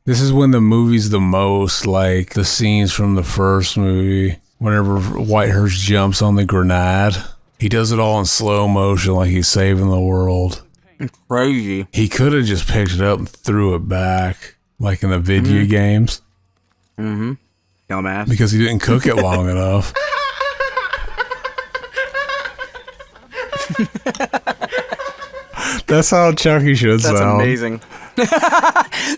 This is when the movie's the most like the scenes from the first movie. Whenever Whitehurst jumps on the grenade, he does it all in slow motion like he's saving the world. Crazy. He could have just picked it up and threw it back, like in the video games. Mm-hmm. Dumbass. Because he didn't cook it long enough. That's how Chucky should sound. That's amazing.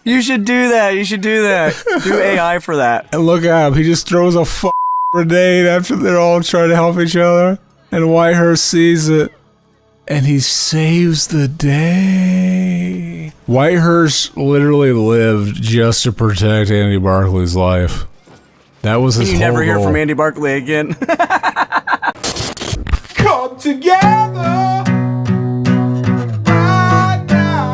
You should do that. You should do that. Do AI for that. And look at him. He just throws a grenade after they're all trying to help each other. And Whitehurst sees it. And he saves the day. Whitehurst literally lived just to protect Andy Barkley's life. That was his whole goal. You never hear from Andy Barkley again. Come together right now,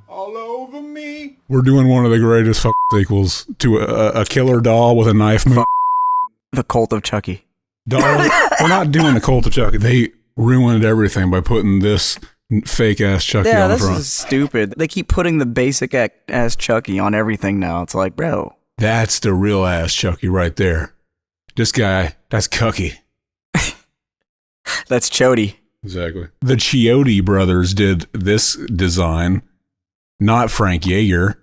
all over me. We're doing one of the greatest sequels to a killer doll with a knife move. The Cult of Chucky. We're not doing the Cult of Chucky. They ruined everything by putting this fake ass Chucky on the front. Yeah, this is stupid. They keep putting the basic ass Chucky on everything now. It's like, bro. That's the real ass Chucky right there. This guy, that's Cucky. That's Chody. Exactly. The Chiotti brothers did this design, not Frank Yeager.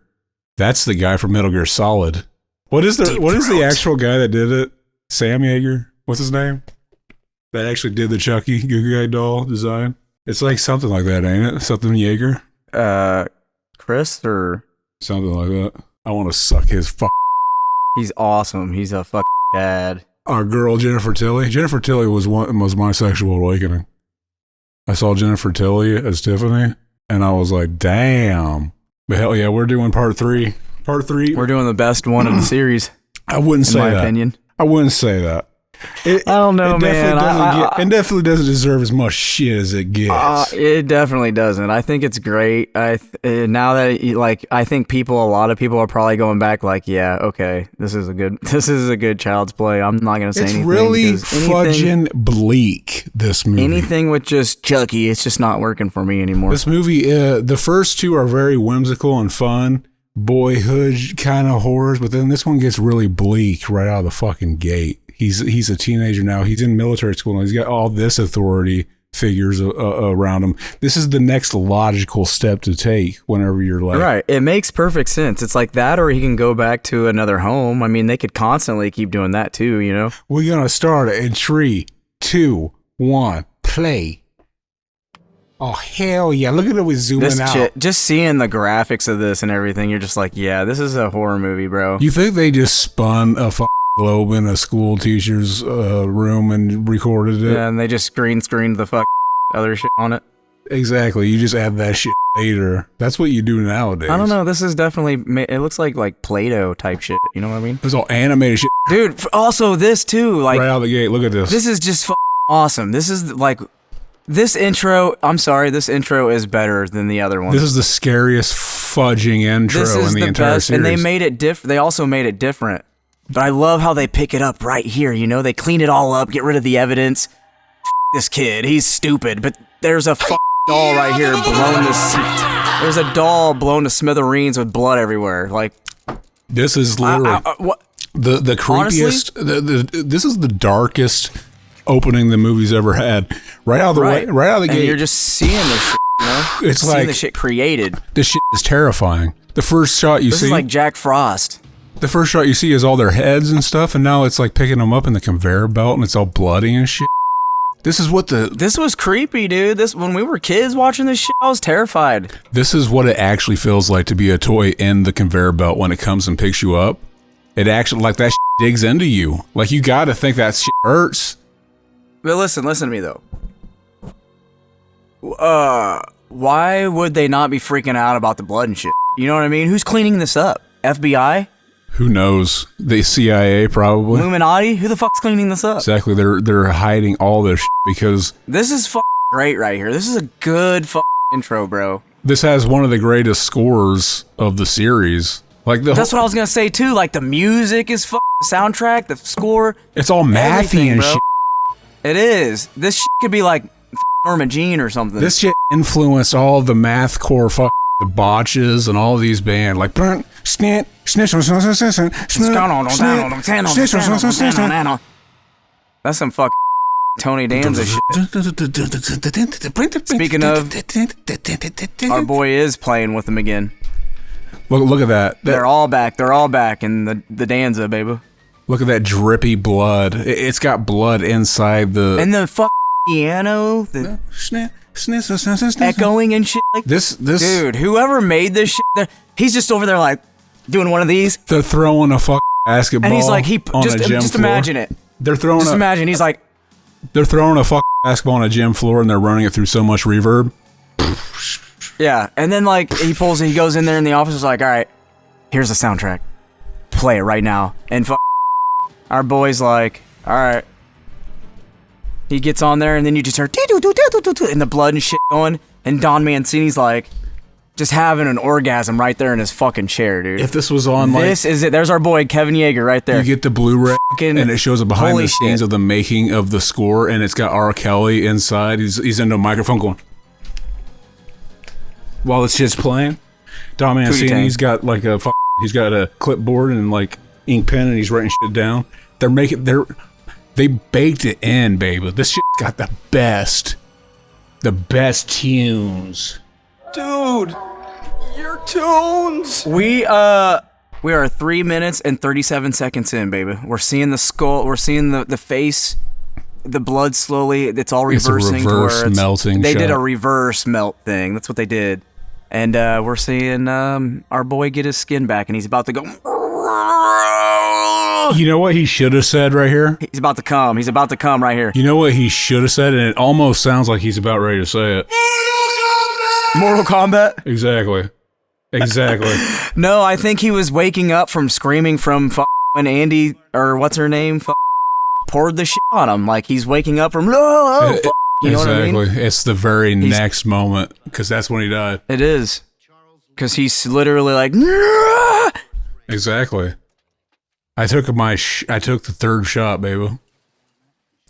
That's the guy from Metal Gear Solid. What is the actual guy that did it? Sam Yeager? What's his name? That actually did the Chucky Goo Guy doll design? It's like something like that, ain't it? Something Yeager? Chris or something like that. I want to suck his He's awesome. He's a fucking dad. Our girl Jennifer Tilly. Jennifer Tilly was my sexual awakening. I saw Jennifer Tilly as Tiffany, and I was like, damn. But hell yeah, we're doing part 3. Part 3. We're doing the best one of the series. I wouldn't say that. In my opinion. I wouldn't say that. I don't know, man. It definitely doesn't deserve as much shit as it gets. It definitely doesn't. I think it's great. Now that I think a lot of people are probably going back like, yeah, okay, this is a good Child's Play. I'm not gonna say anything. It's really fudging bleak. This movie. Anything with just Chucky, it's just not working for me anymore. This movie, the first two are very whimsical and fun, boyhood kind of horrors, but then this one gets really bleak right out of the fucking gate. He's a teenager now. He's in military school and he's got all this authority figures around him. This is the next logical step to take whenever you're like... Right. It makes perfect sense. It's like that, or he can go back to another home. I mean, they could constantly keep doing that too, you know? We're going to start it in 3, 2, 1, play. Oh, hell yeah. Look at it with zooming out. Just seeing the graphics of this and everything, you're just like, yeah, this is a horror movie, bro. You think they just spun a globe in a school teacher's room and recorded it? Yeah, and they just green screened the other shit on it. Exactly. You just add that shit later. That's what you do nowadays. I don't know. This is definitely... It looks like Play-Doh type shit. You know what I mean? It's all animated shit. Dude, also this too. Like, right out of the gate. Look at this. This is just awesome. This is like... This intro... I'm sorry. This intro is better than the other one. This is the scariest fudging intro in the entire best, series. And they made it They also made it different. But I love how they pick it up right here, you know? They clean it all up, get rid of the evidence. This kid, he's stupid. But there's a doll right here blown to... There's a doll blown to smithereens with blood everywhere. Like... This is literally... the creepiest... this is the darkest opening the movie's ever had. Right out of the way, right out of the gate. And you're just seeing this shit, you know? It's like... seeing the shit created. This shit is terrifying. The first shot you see... This is like Jack Frost. The first shot you see is all their heads and stuff, and now it's like picking them up in the conveyor belt, and it's all bloody and shit. This was creepy, dude. When we were kids watching this shit, I was terrified. This is what it actually feels like to be a toy in the conveyor belt when it comes and picks you up. It actually, like, that shit digs into you. Like, you gotta think that shit hurts. But listen to me, though. Why would they not be freaking out about the blood and shit? You know what I mean? Who's cleaning this up? FBI? Who knows? The CIA, probably. Illuminati? Who the fuck's cleaning this up? Exactly. They're hiding all this shit because... This is great right here. This is a good intro, bro. This has one of the greatest scores of the series. Like That's what I was gonna say, too. Like, the music is the soundtrack, the score. It's all mathy and bro. shit. It is. This shit could be like Norma Jean or something. This shit influenced all the mathcore the Botches and all these bands like snit. That's some fuck Tony Danza shit. Speaking of, our boy is playing with them again. Look at that. They're all back. They're all back in the Danza, baby. Look at that drippy blood. It's got blood inside the... And the fuck piano, the echoing and shit. Like this dude, whoever made this shit, he's just over there like doing one of these. They're throwing a fuck basketball. And he's like, just imagine it. They're throwing. Just imagine. He's like, they're throwing a fuck basketball on a gym floor and they're running it through so much reverb. Yeah, and then like he goes in there in the office. Is like, all right, here's the soundtrack. Play it right now. And our boy's like, all right. He gets on there, and then you just hear and the blood and shit going. And Don Mancini's like, just having an orgasm right there in his fucking chair, dude. If this was on, like, this is it. There's our boy Kevin Yeager right there. You get the Blu-ray, and it shows a behind the scenes of the making of the score, and it's got R. Kelly inside. He's into a microphone going while this shit's playing. Don Mancini's got like he's got a clipboard and like ink pen, and he's writing shit down. They baked it in, baby. This shit's got the best tunes. Dude, your tunes. We are 3 minutes and 37 seconds in, baby. We're seeing the skull. We're seeing the face, the blood slowly. It's all reversing. It's a reverse melting. They did a reverse melt thing. That's what they did. And we're seeing our boy get his skin back, and he's about to go. You know what he should have said right here? He's about to come. He's about to come right here. You know what he should have said, and it almost sounds like he's about ready to say it. Mortal Kombat? Exactly. No, I think he was waking up from screaming from when Andy, or what's her name, poured the shit on him. Like he's waking up from, you know what I mean? It's the very next moment, because that's when he died. It is. Because he's literally like, exactly. I took the third shot, baby.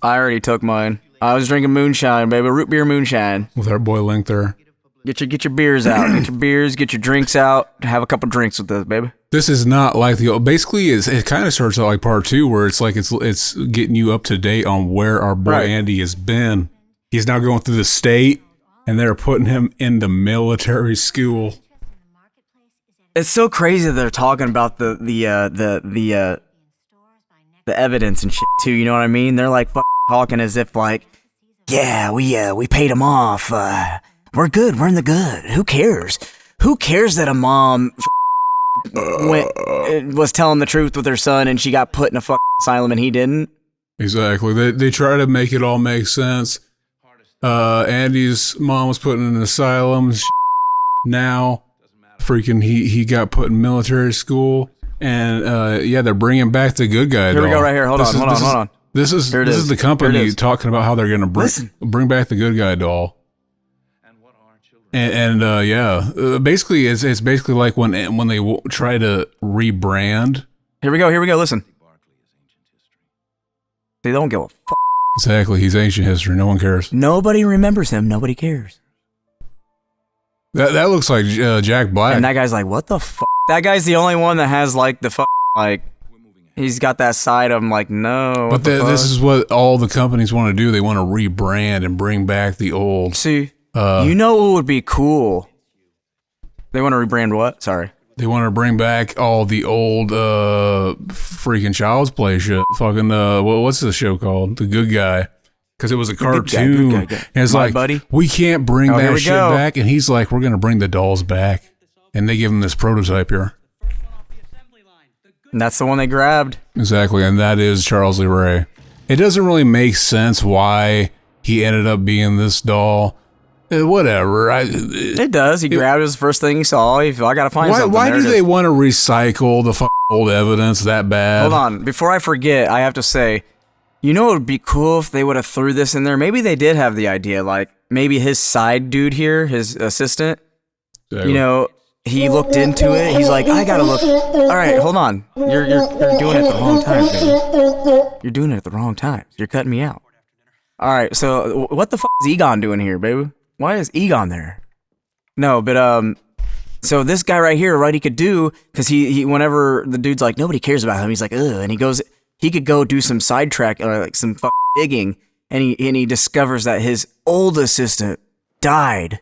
I already took mine. I was drinking moonshine, baby. Root beer moonshine. With our boy Link there. Get your beers out. Get your beers, get your drinks out. Have a couple drinks with this, baby. This is not like basically it kind of starts out like part 2, where it's like it's getting you up to date on where our boy Andy has been. He's now going through the state, and they're putting him into military school. It's so crazy that they're talking about the evidence and shit too. You know what I mean? They're like talking as if like, yeah, we paid him off. We're good. We're in the good. Who cares? Who cares that a mom was telling the truth with her son and she got put in a asylum and he didn't? Exactly. They try to make it all make sense. Andy's mom was put in an asylum. Now, freaking, he got put in military school, and they're bringing back the good guy. Here we go, right here. Hold on. This is the company talking about how they're gonna bring back the good guy doll. And basically it's basically like when they try to rebrand. Here we go. Listen. They don't give a fuck. Exactly. He's ancient history. No one cares. Nobody remembers him. Nobody cares. That looks like Jack Black. And that guy's like, what the fuck? That guy's the only one that has like the like. He's got that side of him like, no. But this is what all the companies want to do. They want to rebrand and bring back the old. See, you know what would be cool? They want to rebrand what? Sorry. They want to bring back all the old freaking Child's Play shit. Fucking what's the show called? The Good Guy. Because it was a cartoon. Good guy. And it's like, buddy, we can't bring that shit back. And he's like, we're going to bring the dolls back. And they give him this prototype here. And that's the one they grabbed. Exactly. And that is Charles Lee Ray. It doesn't really make sense why he ended up being this doll. Whatever. It does. He grabbed it as the first thing he saw. He felt, I got to find something. Why do they want to recycle the old evidence that bad? Hold on. Before I forget, I have to say, you know what would be cool if they would have threw this in there? Maybe they did have the idea. Like, maybe his side dude here, his assistant, you know, he looked into it. He's like, I got to look. All right, hold on. You're doing it the wrong time, baby. You're doing it at the wrong time. You're cutting me out. All right, so what the fuck is Egon doing here, baby? Why is Egon there? No, but So this guy right here, right, he could do, because he whenever the dude's like, nobody cares about him, he's like, ugh, and he could go do some sidetrack, or like some digging, and he discovers that his old assistant died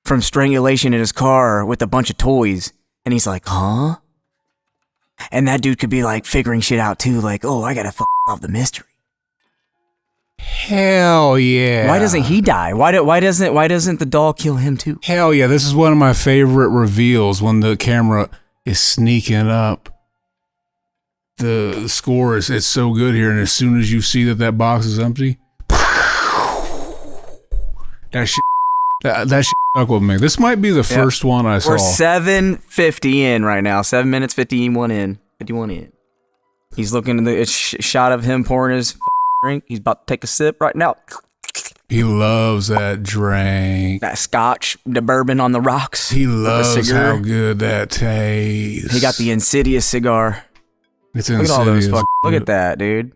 from strangulation in his car with a bunch of toys, and he's like, huh? And that dude could be like figuring shit out too, like, oh, I gotta solve the mystery. Hell yeah. Why doesn't he die? Why doesn't the doll kill him too? Hell yeah, this is one of my favorite reveals when the camera is sneaking up. The score is it's so good here, and as soon as you see that box is empty, that shit stuck with me. This might be the first one I saw. We're 7:50 in right now. 7 minutes 51 in. 51 in. He's looking at the shot of him pouring his drink. He's about to take a sip right now. He loves that drink. That scotch, the bourbon on the rocks. He loves how good that tastes. He got the Insidious cigar. It's Look Insidious. at all those look at that, dude.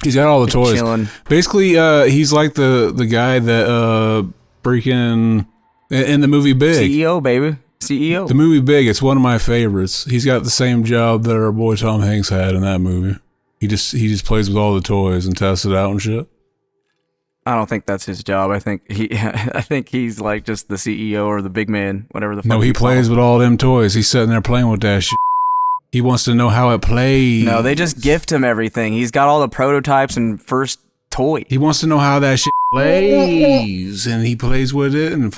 He's got all the toys. Chilling. Basically, he's like the guy that freaking in the movie Big. CEO, baby. CEO. The movie Big, it's one of my favorites. He's got the same job that our boy Tom Hanks had in that movie. He just plays with all the toys and tests it out and shit. I don't think that's his job. I think he's like just the CEO or the big man, whatever the fuck. No, he plays with all them toys. He's sitting there playing with that shit. He wants to know how it plays. No, they just gift him everything. He's got all the prototypes and first toy. He wants to know how that shit plays, and he plays with it, and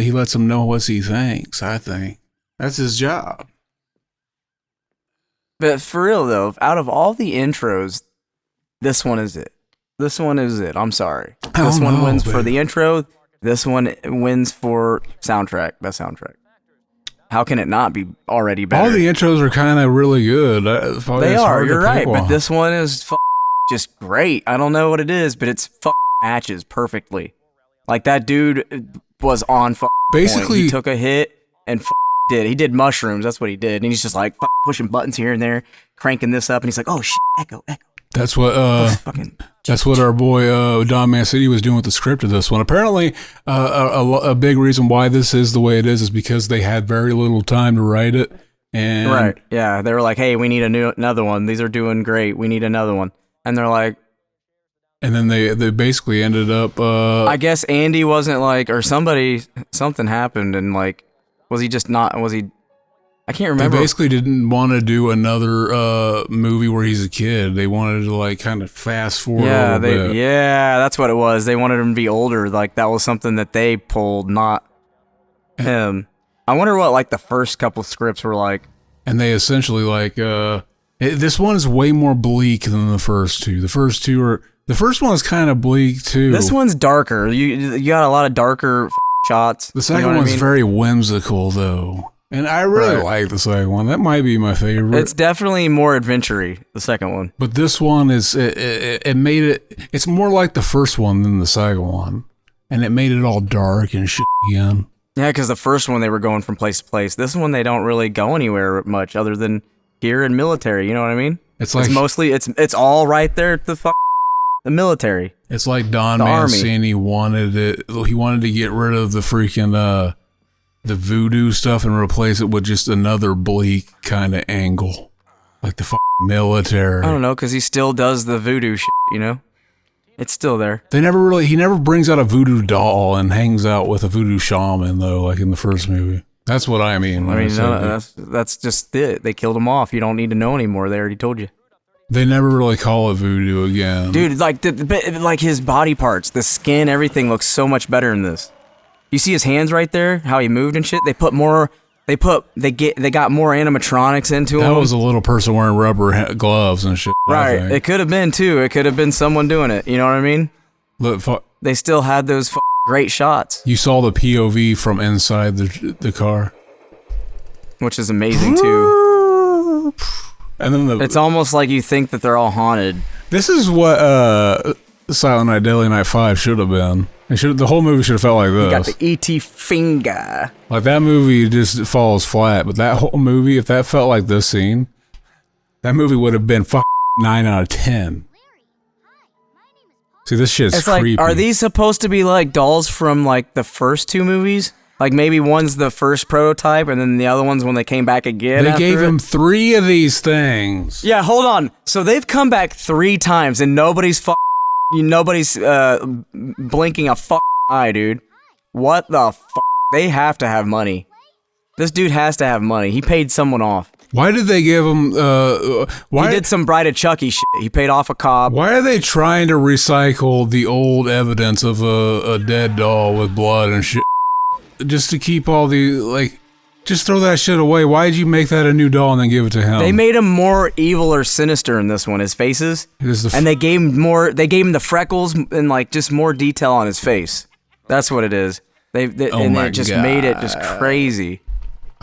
he lets them know what he thinks. I think that's his job. But for real though, out of all the intros, this one is it. This one is it. I'm sorry. This one wins for the intro. This one wins for soundtrack. Best soundtrack. How can it not be already better? All the intros are kind of really good. They are. You're right. But this one is just great. I don't know what it is, but it's matches perfectly. Like that dude was on basically point. He took a hit and he did mushrooms. That's what he did. And he's just like pushing buttons here and there, cranking this up, and he's like, oh shit, echo. That's what that's what our boy Don Mancini was doing with the script of this one. Apparently, a big reason why this is the way it is because they had very little time to write it. And right, yeah, they were like, "Hey, we need another one. These are doing great. We need another one." And they're like, and then they basically ended up. I guess Andy wasn't like, or something happened, and like, was he just not? Was he? I can't remember. They basically didn't want to do another movie where he's a kid. They wanted to like kind of fast forward a little bit. Yeah, that's what it was. They wanted him to be older. Like that was something that they pulled, not him. I wonder what like the first couple scripts were like. And they essentially like this one is way more bleak than the first two. The first one is kind of bleak too. This one's darker. You got a lot of darker shots. The second one's very whimsical though. And I really like the second one. That might be my favorite. It's definitely more adventure-y, the second one. But this one is, it made it, it's more like the first one than the second one. And it made it all dark and shit again. Yeah, because the first one they were going from place to place. This one they don't really go anywhere much other than here in military, you know what I mean? It's like, it's mostly, it's all right there at the military. It's like Don Mancini wanted it, he wanted to get rid of the freaking, the voodoo stuff and replace it with just another bleak kind of angle. Like the military. I don't know, because he still does the voodoo shit, you know? It's still there. He never brings out a voodoo doll and hangs out with a voodoo shaman, though, like in the first movie. That's what I mean. That's just it. They killed him off. You don't need to know anymore. They already told you. They never really call it voodoo again. Dude, like his body parts, the skin, everything looks so much better in this. You see his hands right there, how he moved and shit. They got more animatronics into him. That was a little person wearing rubber gloves and shit. Right. It could have been too. It could have been someone doing it. You know what I mean? Look, they still had those great shots. You saw the POV from inside the car, which is amazing too. And then it's almost like you think that they're all haunted. This is what Silent Night, Deadly Night 5 should have been. The whole movie should have felt like this. You got the E.T. finger. Like that movie just falls flat, but that whole movie, if that felt like this scene, that movie would have been 9 out of 10. See, this shit's creepy. Like, are these supposed to be like dolls from like the first two movies? Like maybe one's the first prototype, and then the other one's when they came back again. They gave him 3 of these things. Yeah, hold on. So they've come back 3 times, and nobody's blinking a eye, dude. What the fuck? They have to have money. This dude has to have money. He paid someone off. Why did they give him? He did some Bride of Chucky shit. He paid off a cop. Why are they trying to recycle the old evidence of a dead doll with blood and shit? Just to keep all the just throw that shit away. Why did you make that a new doll and then give it to him? They made him more evil or sinister in this one. His faces, and they gave him more. They gave him the freckles and like just more detail on his face. That's what it is. They just made it just crazy.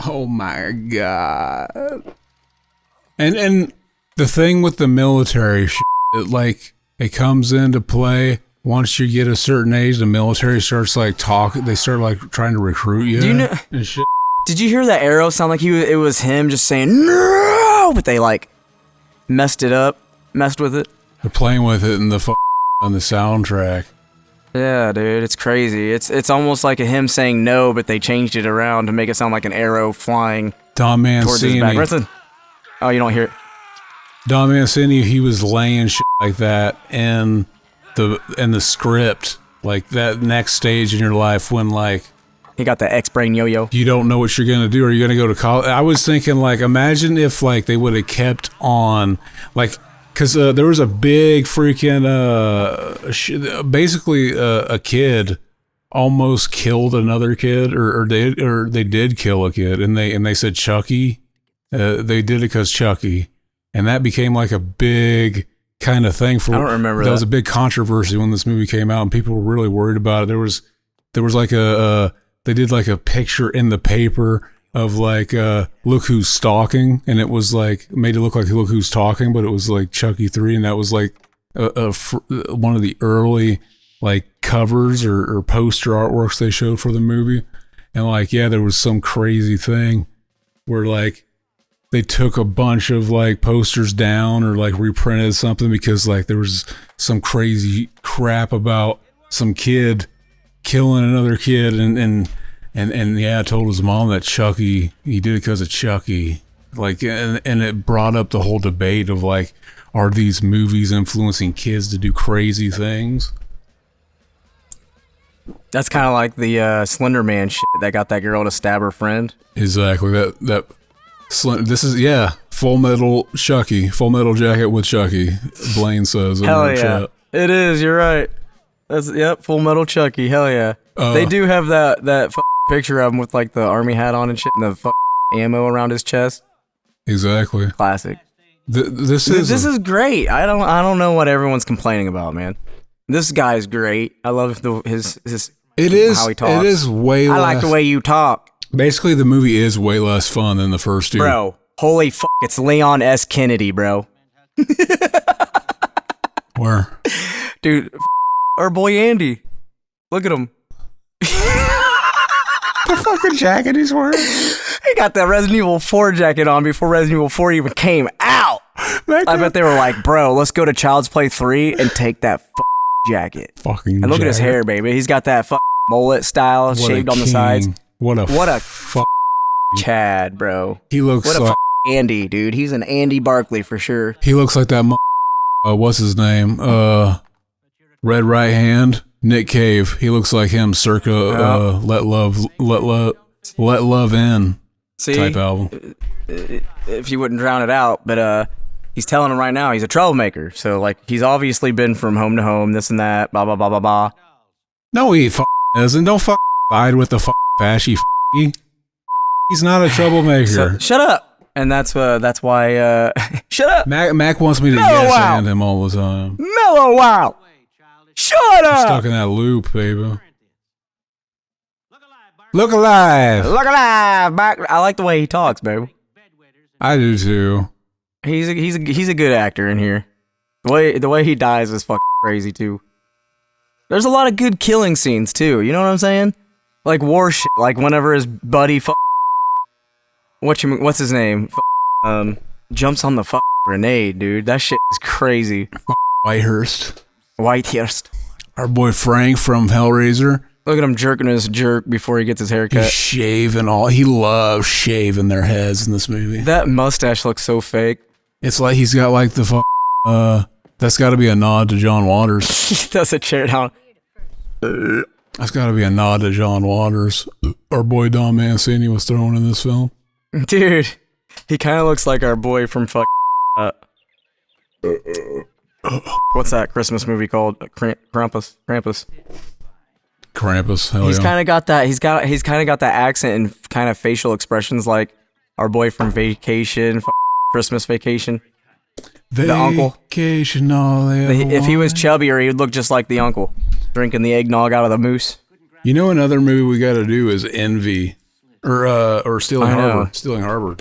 Oh my god! And the thing with the military shit, it comes into play once you get a certain age. The military starts talking. They start trying to recruit you. Do you know? And shit. Did you hear that arrow sound like it was him just saying no? But they messed with it. They're playing with it in on the soundtrack. Yeah, dude, it's crazy. It's almost like him saying no, but they changed it around to make it sound like an arrow flying Don towards his back. Mancini. Oh, you don't hear it? Don Mancini, he was laying shit like that in the script, like that next stage in your life when he got the X-brain yo-yo. You don't know what you're gonna do. Are you gonna go to college? I was thinking imagine if they would have kept on because there was a big freaking basically a kid almost killed another kid, or they did kill a kid, and they said Chucky. They did it because Chucky, and that became a big kind of thing for. I don't remember that. That was a big controversy when this movie came out, and people were really worried about it. There was they did a picture in the paper of look who's stalking, and it was made it look like look who's talking, but it was Chucky 3, and that was one of the early covers or poster artworks they showed for the movie. And there was some crazy thing where they took a bunch of posters down or reprinted something because there was some crazy crap about some kid killing another kid, and yeah, told his mom that Chucky, he did it because of Chucky. And it brought up the whole debate of are these movies influencing kids to do crazy things? That's kind of like the Slender Man shit that got that girl to stab her friend. Exactly. This is Full Metal Chucky, Full Metal Jacket with Chucky. Blaine says. Hell yeah, chat. It is. You're right. That's Full Metal Chucky. Hell yeah. They do have that picture of him with the army hat on and shit, and the ammo around his chest. Exactly. Classic. This is great. I don't know what everyone's complaining about, man. This guy's great. I love his how he talks. It is way less. I like the way you talk. Basically, the movie is way less fun than the first two. Bro, holy fuck, it's Leon S. Kennedy, bro. Where? Dude, our boy Andy. Look at him. The fucking jacket he's wearing. He got that Resident Evil 4 jacket on before Resident Evil 4 even came out. I bet they were like, bro, let's go to Child's Play 3 and take that jacket. Fucking and look at his hair, baby. He's got that mullet style shaved on the sides. What a Chad, bro. He looks like Andy, dude. He's an Andy Barkley for sure. He looks like that what's his name? Red Right Hand, Nick Cave. He looks like him circa Let Love In type album. If you wouldn't drown it out, but he's telling him right now he's a troublemaker. So he's obviously been from home to home, this and that, blah blah blah blah blah. No, he isn't. Don't side with the fashy. He's not a troublemaker. Shut up. And that's why. Shut up. Mac wants me to yes and him all the time. Mellow out. Shut up. I'm stuck in that loop, baby. Look alive. Look alive. I like the way he talks, baby. I do too. He's a good actor in here. The way he dies is fucking crazy too. There's a lot of good killing scenes too. You know what I'm saying? War shit. Whenever his buddy what's his name? Jumps on the grenade, dude. That shit is crazy. Whitehurst. Whitehurst. Our boy Frank from Hellraiser. Look at him jerking his jerk before he gets his haircut. He's shaving all. He loves shaving their heads in this movie. That mustache looks so fake. It's like he's got like the that's got to be a nod to John Waters. He does a chair down. That's got to be a nod to John Waters. Our boy Don Mancini was thrown in this film. Dude, he kind of looks like our boy from what's that Christmas movie called? Krampus. Krampus, hell He's yeah. kind of got that. He's kind of got that accent and kind of facial expressions like our boy from Vacation, Christmas Vacation. The uncle. Vacation, all If he was chubbier, he would look just like the uncle, drinking the eggnog out of the moose. You know, another movie we got to do is Envy, or Stealing Harbor. Stealing Harbor.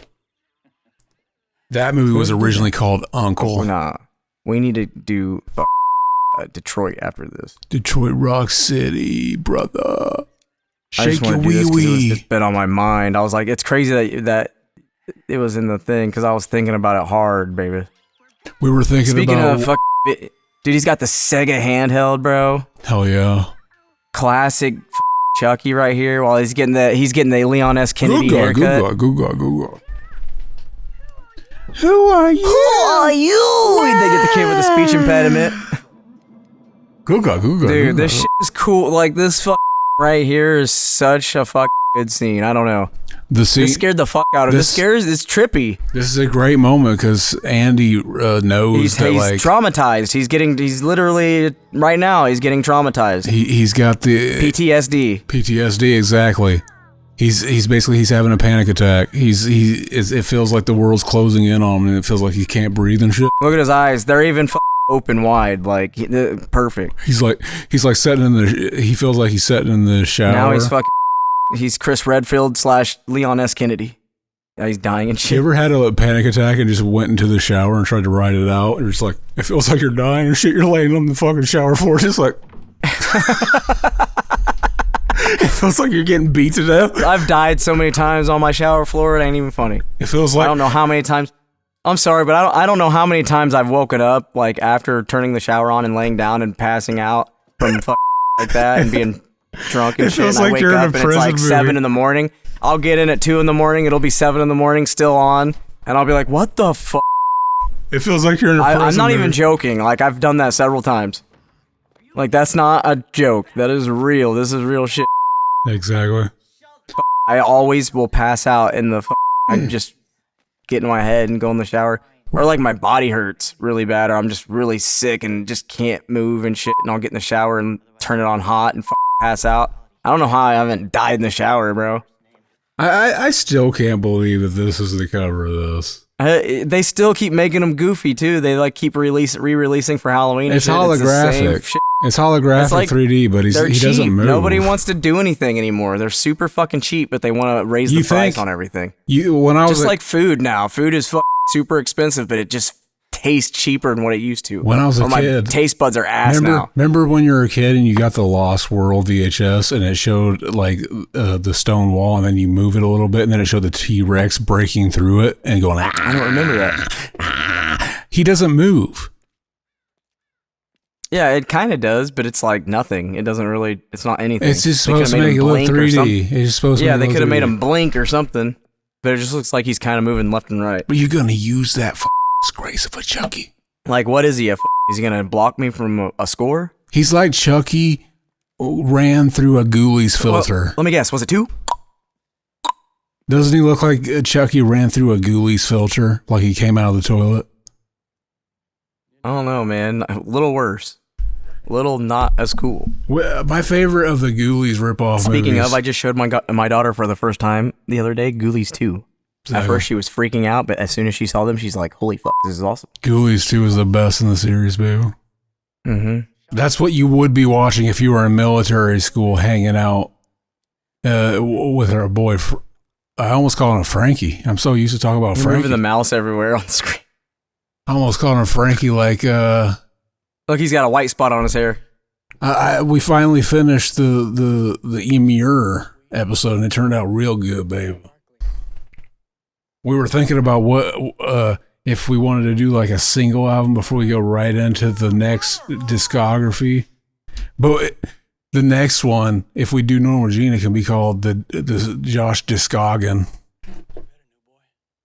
That movie was originally called Uncle. Nah, we need to do Detroit after this. Detroit Rock City, brother. I just Shake your want to do this 'cause it was wee just been on my mind. I was like, it's crazy that it was in the thing because I was thinking about it hard, baby. We were thinking Speaking about. of dude, he's got the Sega handheld, bro. Hell yeah. Classic Chucky right here. While he's getting the Leon S. Kennedy haircut. Google. Who are you? Who are you? They get the kid with the speech impediment. Google. Dude, this shit is cool. Like this right here is such a good scene. I don't know. The scene. It scared the fuck out of me. It's trippy. This is a great moment because Andy knows he's traumatized. He's literally right now. He's getting traumatized. He's got the PTSD, exactly. He's basically having a panic attack. It feels like the world's closing in on him, and it feels like he can't breathe and shit. Look at his eyes. They're even open wide, like perfect. He's like sitting in the. He feels like he's sitting in the shower. Now he's Chris Redfield / Leon S. Kennedy. Now he's dying and shit. You ever had a panic attack and just went into the shower and tried to ride it out? And it's like, it feels like you're dying and shit. You're laying on the fucking shower floor just like... It feels like you're getting beat to death. I've died so many times on my shower floor, it ain't even funny. It feels like... I don't know how many times... I'm sorry, but I don't know how many times I've woken up like after turning the shower on and laying down and passing out from like that and being... drunk and it shit, feels and like I wake you're up in a and it's like prison 7 movie. in the morning. I'll get in at 2 in the morning. It'll be 7 in the morning, still on, and I'll be like, "What the fuck?" It feels like you're in a prison I'm not movie. even joking. Like I've done that several times. Like that's not a joke. That is real. This is real shit. Exactly. I always will pass out in the. I just get in my head and go in the shower, or like my body hurts really bad, or I'm just really sick and just can't move and shit, and I'll get in the shower and turn it on hot and pass out. I don't know how I haven't died in the shower, bro. I still can't believe that this is the cover of this. They still keep making them goofy too. They like keep re-releasing for Halloween. It's holographic. It's holographic it's like, 3D, but he doesn't move. Nobody wants to do anything anymore. They're super fucking cheap, but they want to raise the price on everything. Just like food now. Food is super expensive, but it just tastes cheaper than what it used to. When I was a kid, my taste buds are ass now. Remember when you were a kid and you got the Lost World VHS and it showed like the stone wall and then you move it a little bit and then it showed the T-Rex breaking through it and going, I don't remember that. He doesn't move. Yeah, it kind of does, but it's like nothing. It doesn't really, it's not anything. It's just supposed to make it look 3D. It's supposed to they could have made him blink or something, but it just looks like he's kind of moving left and right. But you're going to use that disgrace of a Chucky. Like, what is he? Is he going to block me from a score? He's like Chucky ran through a Ghoulies filter. Well, let me guess. Was it 2? Doesn't he look like Chucky ran through a Ghoulies filter? Like he came out of the toilet? I don't know, man. A little worse. Little not as cool. Well, my favorite of the Ghoulies ripoff Speaking movies. of, I just showed my daughter for the first time the other day, Ghoulies 2. At first she was freaking out, but as soon as she saw them, she's like, holy fuck, this is awesome. Ghoulies 2 is the best in the series, baby. Mm-hmm. That's what you would be watching if you were in military school hanging out with our boy. I almost call him Frankie. I'm so used to talking about Frankie. Moving the mouse everywhere on the screen. I almost called him Frankie like... Look, he's got a white spot on his hair. We finally finished the Emure episode, and it turned out real good, babe. We were thinking about what if we wanted to do like a single album before we go right into the next discography. But The next one, if we do Norma Jean, it can be called the Josh Discoggin.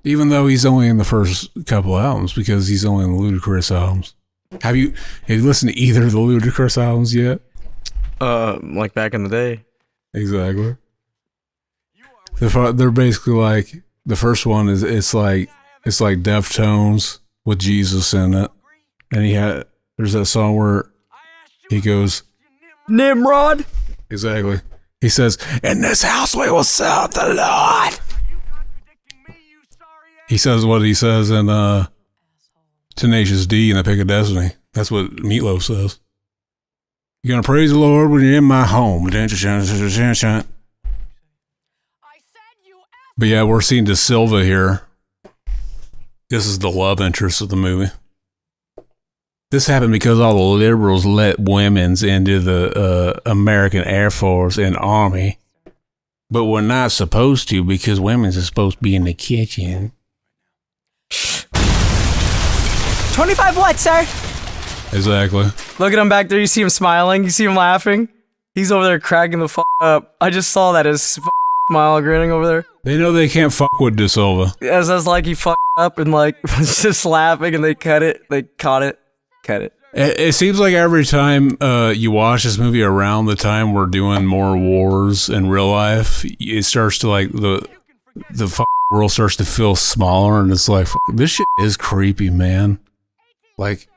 Even though he's only in the first couple albums, because he's only in the Ludacris albums. Have you listened to either of the Ludacris albums yet? Like back in the day. Exactly. They're basically like, the first one is it's like Deftones with Jesus in it, and there's that song where he goes, Nimrod. Exactly. He says, "In this house we will serve the Lord." He says what he says in Tenacious D in The Pick of Destiny. That's what Meatloaf says. You're gonna praise the Lord when you're in my home. But yeah, we're seeing De Silva here. This is the love interest of the movie. This happened because all the liberals let women's into the American Air Force and Army. But we're not supposed to, because women's are supposed to be in the kitchen. 25 what, sir? Exactly. Look at him back there. You see him smiling. You see him laughing. He's over there cracking the f*** up. I just saw that, his smile grinning over there. They know they can't fuck with De Silva. As I was like, he f***ed up and like was just laughing, and they cut it. They caught it. Cut it. It seems like every time you watch this movie around the time we're doing more wars in real life, it starts to like the world starts to feel smaller, and it's like, this shit is creepy, man. Like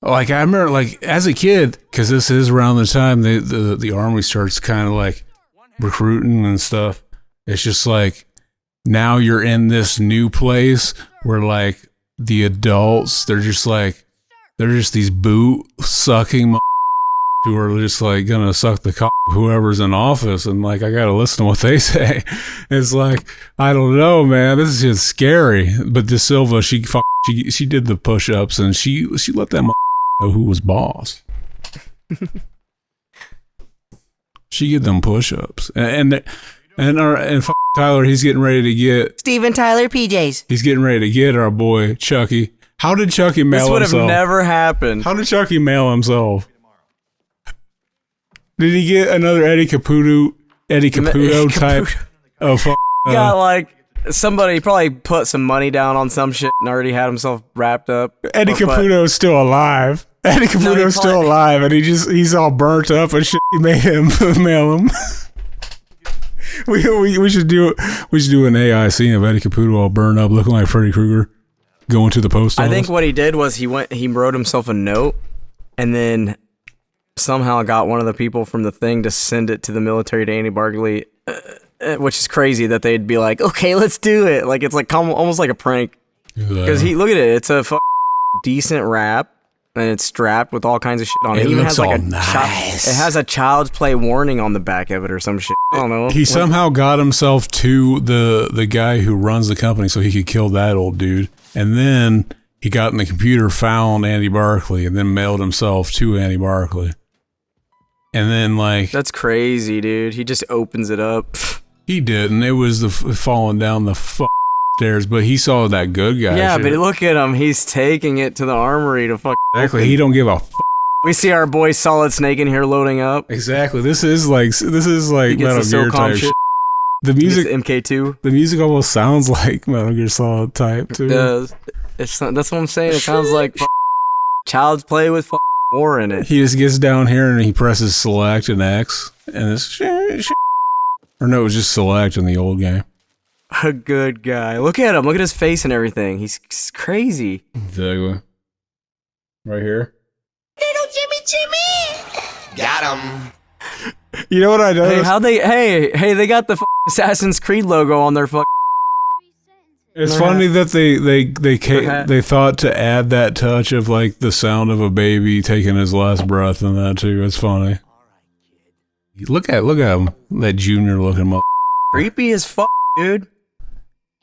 I remember, like, as a kid, because this is around the time the army starts kind of like recruiting and stuff. It's just like, now you're in this new place where like the adults, they're just these boot sucking who are just like gonna suck the cock of whoever's in office, and like I gotta listen to what they say. It's like, I don't know, man, this is just scary. But De Silva, she did the push-ups, and she let that know who was boss. She did them push-ups, and Tyler, he's getting ready to get Steven Tyler PJs. He's getting ready to get our boy Chucky. How did Chucky mail himself? This would have never happened. How did Chucky mail himself? Did he get another Eddie Caputo type of? Got like somebody probably put some money down on some shit and already had himself wrapped up. Eddie Caputo's still alive. Eddie Caputo's still alive, and he's all burnt up and shit. He made him mail him. we should do an AI scene of Eddie Caputo all burned up, looking like Freddy Krueger, going to the post office. I think what he did was he wrote himself a note, and then somehow got one of the people from the thing to send it to the military, to Andy Barkley, which is crazy that they'd be like, okay, let's do it. Like, it's like almost like a prank. Because look at it, it's a decent wrap, and it's strapped with all kinds of shit on it. It even looks has like all nice. It has a child's play warning on the back of it or some shit. I don't know. He somehow got himself to the guy who runs the company so he could kill that old dude. And then he got in the computer, found Andy Barkley, and then mailed himself to Andy Barkley. And then, like... That's crazy, dude. He just opens it up. He didn't. It was the falling down the stairs, but he saw that good guy. Yeah, shit. but look at him. He's taking it to the armory to Exactly. He don't give a We see our boy Solid Snake in here loading up. Exactly. This is like Metal Gear type shit. The music, MK2. The music almost sounds like Metal Gear Solid type too. It does. That's what I'm saying. It sounds like Child's Play with war in it. He just gets down here and he presses select and X, and it's or no, it was just select in the old game. A good guy. Look at him. Look at his face and everything. He's crazy. Exactly. Right here. Little Jimmy. Got him. You know what I noticed? Hey, they got the Assassin's Creed logo on their It's funny that they thought to add that touch of like the sound of a baby taking his last breath in that too. It's funny. Look at him, that junior looking up. Creepy as dude.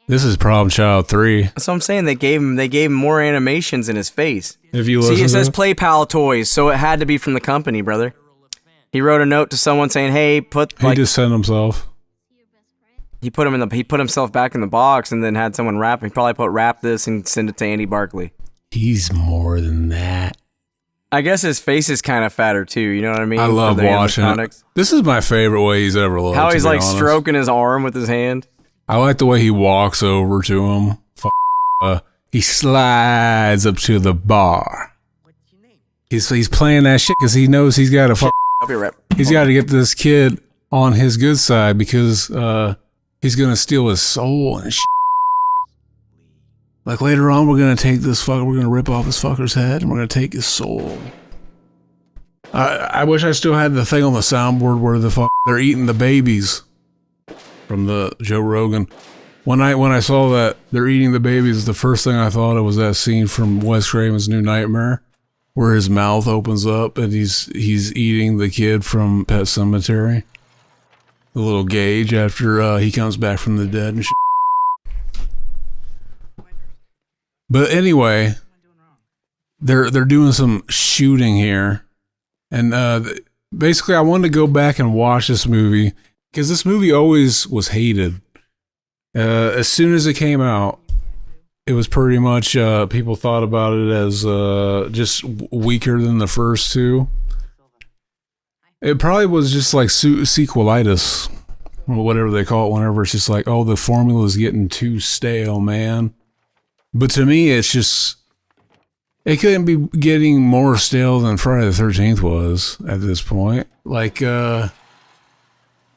This is Problem Child 3. That's what I'm saying. They gave him more animations in his face. If you listen, see, it says Play Pal Toys, so it had to be from the company, brother. He wrote a note to someone saying, "Hey, He just sent himself. He put himself back in the box, and then had someone wrap. He probably wrap this and send it to Andy Barkley. He's more than that. I guess his face is kind of fatter too. You know what I mean? I love watching it. This is my favorite way he's ever looked. How he's like stroking his arm with his hand. I like the way he walks over to him. He slides up to the bar. He's playing that shit because he knows he's got to. I'll be right. He's got to get this kid on his good side because he's gonna steal his soul and shit. Like later on, we're gonna take this fucker. We're gonna rip off this fucker's head and we're gonna take his soul. I wish I still had the thing on the soundboard where they're eating the babies from the Joe Rogan. When I saw that they're eating the babies, the first thing I thought of was that scene from Wes Craven's New Nightmare, where his mouth opens up and he's eating the kid from Pet Sematary, the little Gage after he comes back from the dead and shit. But anyway, they're doing some shooting here, and basically I wanted to go back and watch this movie because this movie always was hated. As soon as it came out, it was pretty much people thought about it as just weaker than the first two. It probably was just like sequelitis, or whatever they call it. Whenever it's just like, oh, the formula is getting too stale, man. But to me, it's just, it couldn't be getting more stale than Friday the 13th was at this point. Like, this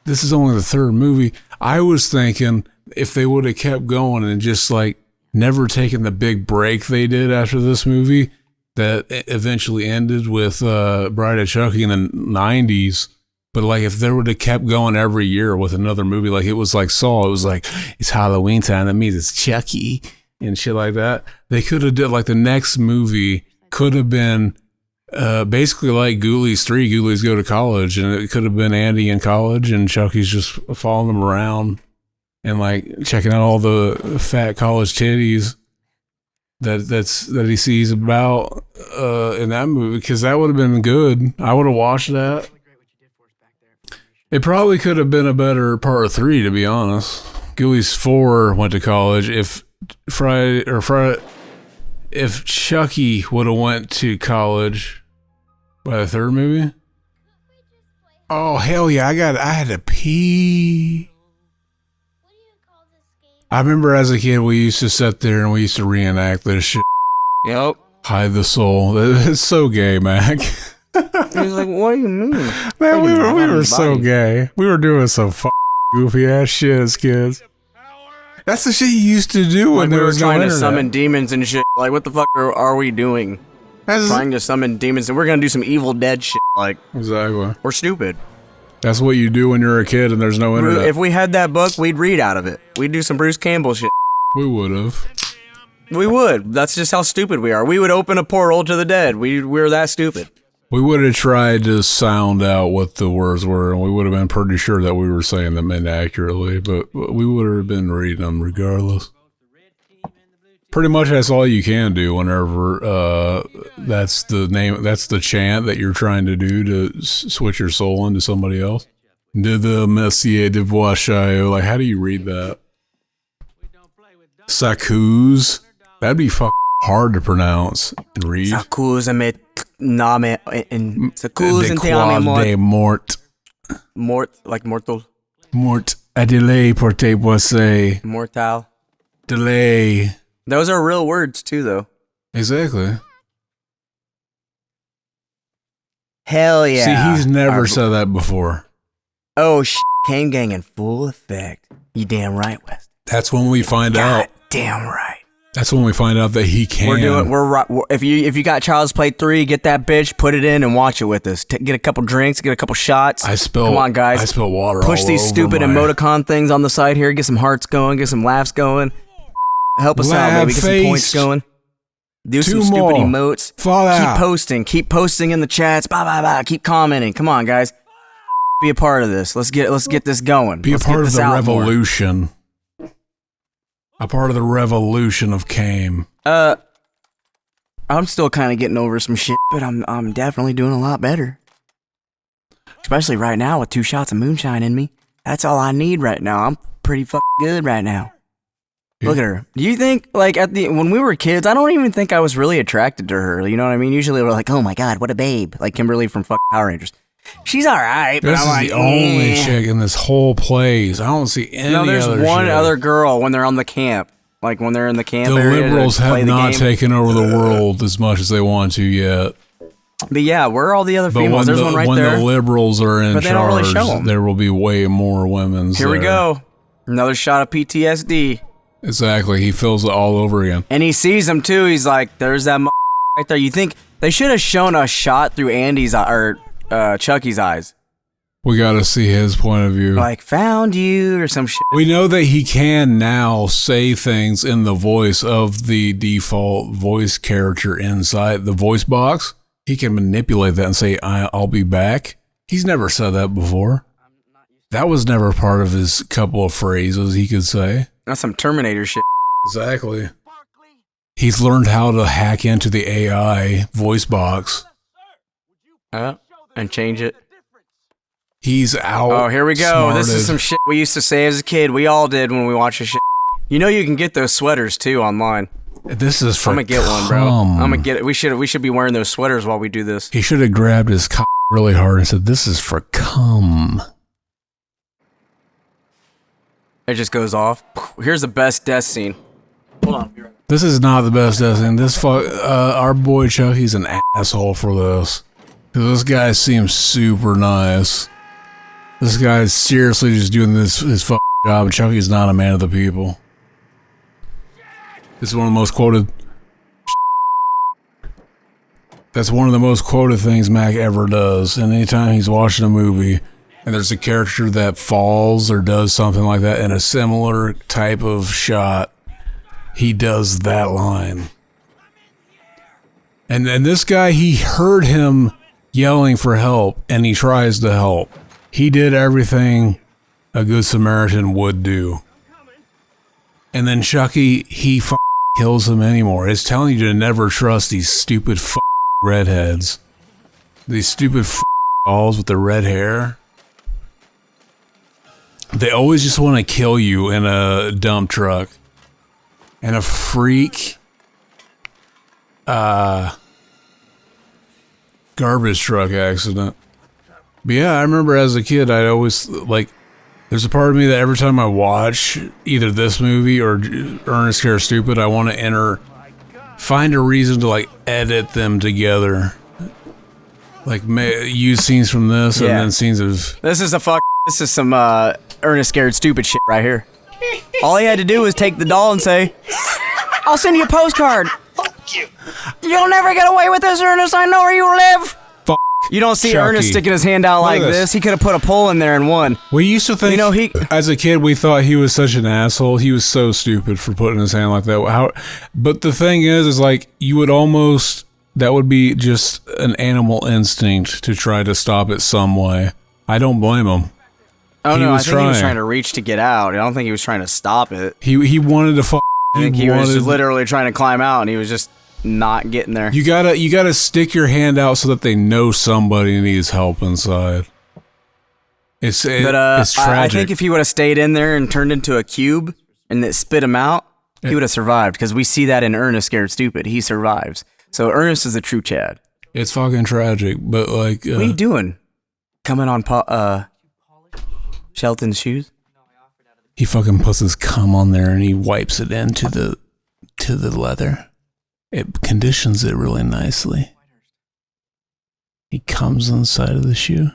is only the third movie. I was thinking if they would have kept going and just like never taken the big break they did after this movie that eventually ended with Bride of Chucky in the 90s. But like if they would have kept going every year with another movie, like it was like Saw, it was like, it's Halloween time, that means it's Chucky and shit like that. They could have did like the next movie could have been basically like Ghoulies 3. Ghoulies go to college, and it could have been Andy in college and Chucky's just following them around and like checking out all the fat college titties that he sees about in that movie, because that would have been good. I would have watched that. It probably could have been a better part 3, to be honest. Ghoulies 4 went to college. If Chucky would have went to college by the third movie, oh hell yeah! I had to pee. I remember as a kid we used to sit there and we used to reenact this shit. Yep. Hide the soul. It's so gay, Mac. He's like, what do you mean? Man, we were so gay. We were doing some goofy ass shit as kids. That's the shit you used to do when there was no trying internet. to summon demons and shit. Like, what the fuck are we doing? Trying to summon demons, and we're gonna do some Evil Dead shit. Like, exactly. We're stupid. That's what you do when you're a kid and there's no internet. If we had that book, we'd read out of it. We'd do some Bruce Campbell shit. We would have. We would. That's just how stupid we are. We would open a portal to the dead. We're that stupid. We would have tried to sound out what the words were, and we would have been pretty sure that we were saying them inaccurately, but we would have been reading them regardless. Pretty much that's all you can do whenever that's the chant that you're trying to do to switch your soul into somebody else. De the Messier de Voichayo. Like, how do you read that? Sakuz. That'd be fucking hard to pronounce and read. Sakuz and name and Sakuz and te ame mort. Mort, like mortal. Mort. Adele porte boise. Mortal. Delay. Those are real words too, though. Exactly. Hell yeah. See, he's never said that before. Oh, Cane Gang in full effect. You damn right, West. That's when we find out. Damn right. That's when we find out that he can. If you got Child's Play 3, get that bitch, put it in, and watch it with us. Get a couple drinks, get a couple shots. Come on, guys. I spill water. Push these stupid emoticon things on the side here. Get some hearts going. Get some laughs going. Help us out, baby. Get some points going. Do some stupid emotes. Keep posting in the chats. Keep commenting. Come on, guys. Be a part of this. Let's get this going. Be a part of the revolution. A part of the revolution of Came. I'm still kind of getting over some shit, but I'm definitely doing a lot better. Especially right now with 2 shots of moonshine in me. That's all I need right now. I'm pretty fucking good right now. Look at her. Do you think, like, when we were kids, I don't even think I was really attracted to her. You know what I mean? Usually we're like, oh my god, what a babe. Like Kimberly from fucking Power Rangers. She's alright, but This I'm is like, the only chick in this whole place. I don't see any other there's one chick. other girl when they're on the camp. Like when they're in the camp The area liberals to play have the not game. taken over the world as much as they want to yet. But yeah, where are all the other females? There's one right when there. the liberals are in But they don't really charge, show 'em. there will be way more women's Here we there. go. Another shot of PTSD. Exactly. He feels it all over again. And he sees him too. He's like, there's that right there. You think they should have shown a shot through Andy's or Chucky's eyes? We got to see his point of view. Like, found you or some shit. We know that he can now say things in the voice of the default voice character inside the voice box. He can manipulate that and say, I'll be back. He's never said that before. That was never part of his couple of phrases he could say. That's some Terminator shit. Exactly. He's learned how to hack into the AI voice box. And change it. He's out. Oh, here we go. This is some shit we used to say as a kid. We all did when we watched this shit. You know you can get those sweaters too online. This is for I'm gonna get one, bro. I'm gonna get it. We should be wearing those sweaters while we do this. He should have grabbed his cock really hard and said, "This is for cum." It just goes off. Here's the best death scene. Hold on. This is not the best death scene. Our boy Chucky's an asshole for this. 'Cause this guy seems super nice. This guy is seriously just doing his fucking job, and Chucky's not a man of the people. This is one of the most quoted. That's one of the most quoted things Mac ever does. And anytime he's watching a movie and there's a character that falls or does something like that in a similar type of shot, he does that line. And this guy, he heard him yelling for help and he tries to help. He did everything a good Samaritan would do. And then Chucky, he kills him anymore. It's telling you to never trust these stupid redheads. These stupid dolls with the red hair. They always just want to kill you in a dump truck. And a freak garbage truck accident. But yeah, I remember as a kid, I'd always, like, there's a part of me that every time I watch either this movie or Ernest Care Stupid, I want to find a reason to, like, edit them together. Like, use scenes from this and then scenes of... This is some Ernest Scared Stupid shit right here. All he had to do was take the doll and say, I'll send you a postcard. Fuck you. You'll never get away with this, Ernest. I know where you live. You don't see Chucky. Ernest sticking his hand out like this. He could have put a pole in there and won. We used to think, as a kid, we thought he was such an asshole. He was so stupid for putting his hand like that. But the thing is like, you would almost, that would be just an animal instinct to try to stop it some way. I don't blame him. Oh no, I think he was trying to reach to get out. I don't think he was trying to stop it. He wanted to I think he was literally trying to climb out, and he was just not getting there. You gotta stick your hand out so that they know somebody needs help inside. It's tragic. I think if he would have stayed in there and turned into a cube and it spit him out, he would have survived. Because we see that in Ernest Scared Stupid. He survives. So Ernest is a true Chad. It's fucking tragic, but like... what are you doing? Coming on Shelton's shoes? He fucking puts his cum on there and he wipes it into the leather. It conditions it really nicely. He comes inside of the shoe.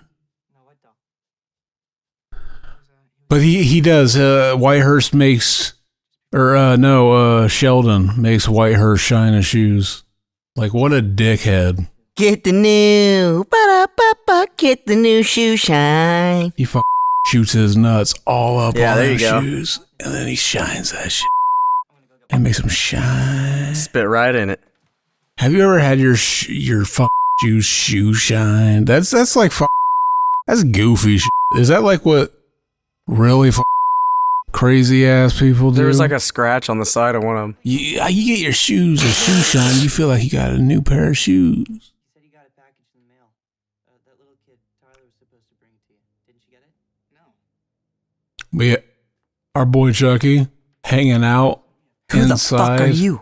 But he does. Whitehurst makes... Sheldon makes Whitehurst shine his shoes. Like, what a dickhead. Get the new shoe shine. He shoots his nuts all up on there you those go. shoes. And then he shines that shit. And makes them shine. Spit right in it. Have you ever had your shoes shoe shine? That's like that's goofy shit. Is that like what really crazy ass people do? There was like a scratch on the side of one of them. You get your shoes a shoe shine, you feel like you got a new pair of shoes. He said he got it packaged in the mail. That little kid, Tyler, was supposed to bring it to you. Didn't you get it? No. But yeah, our boy Chucky hanging out Who the fuck are you?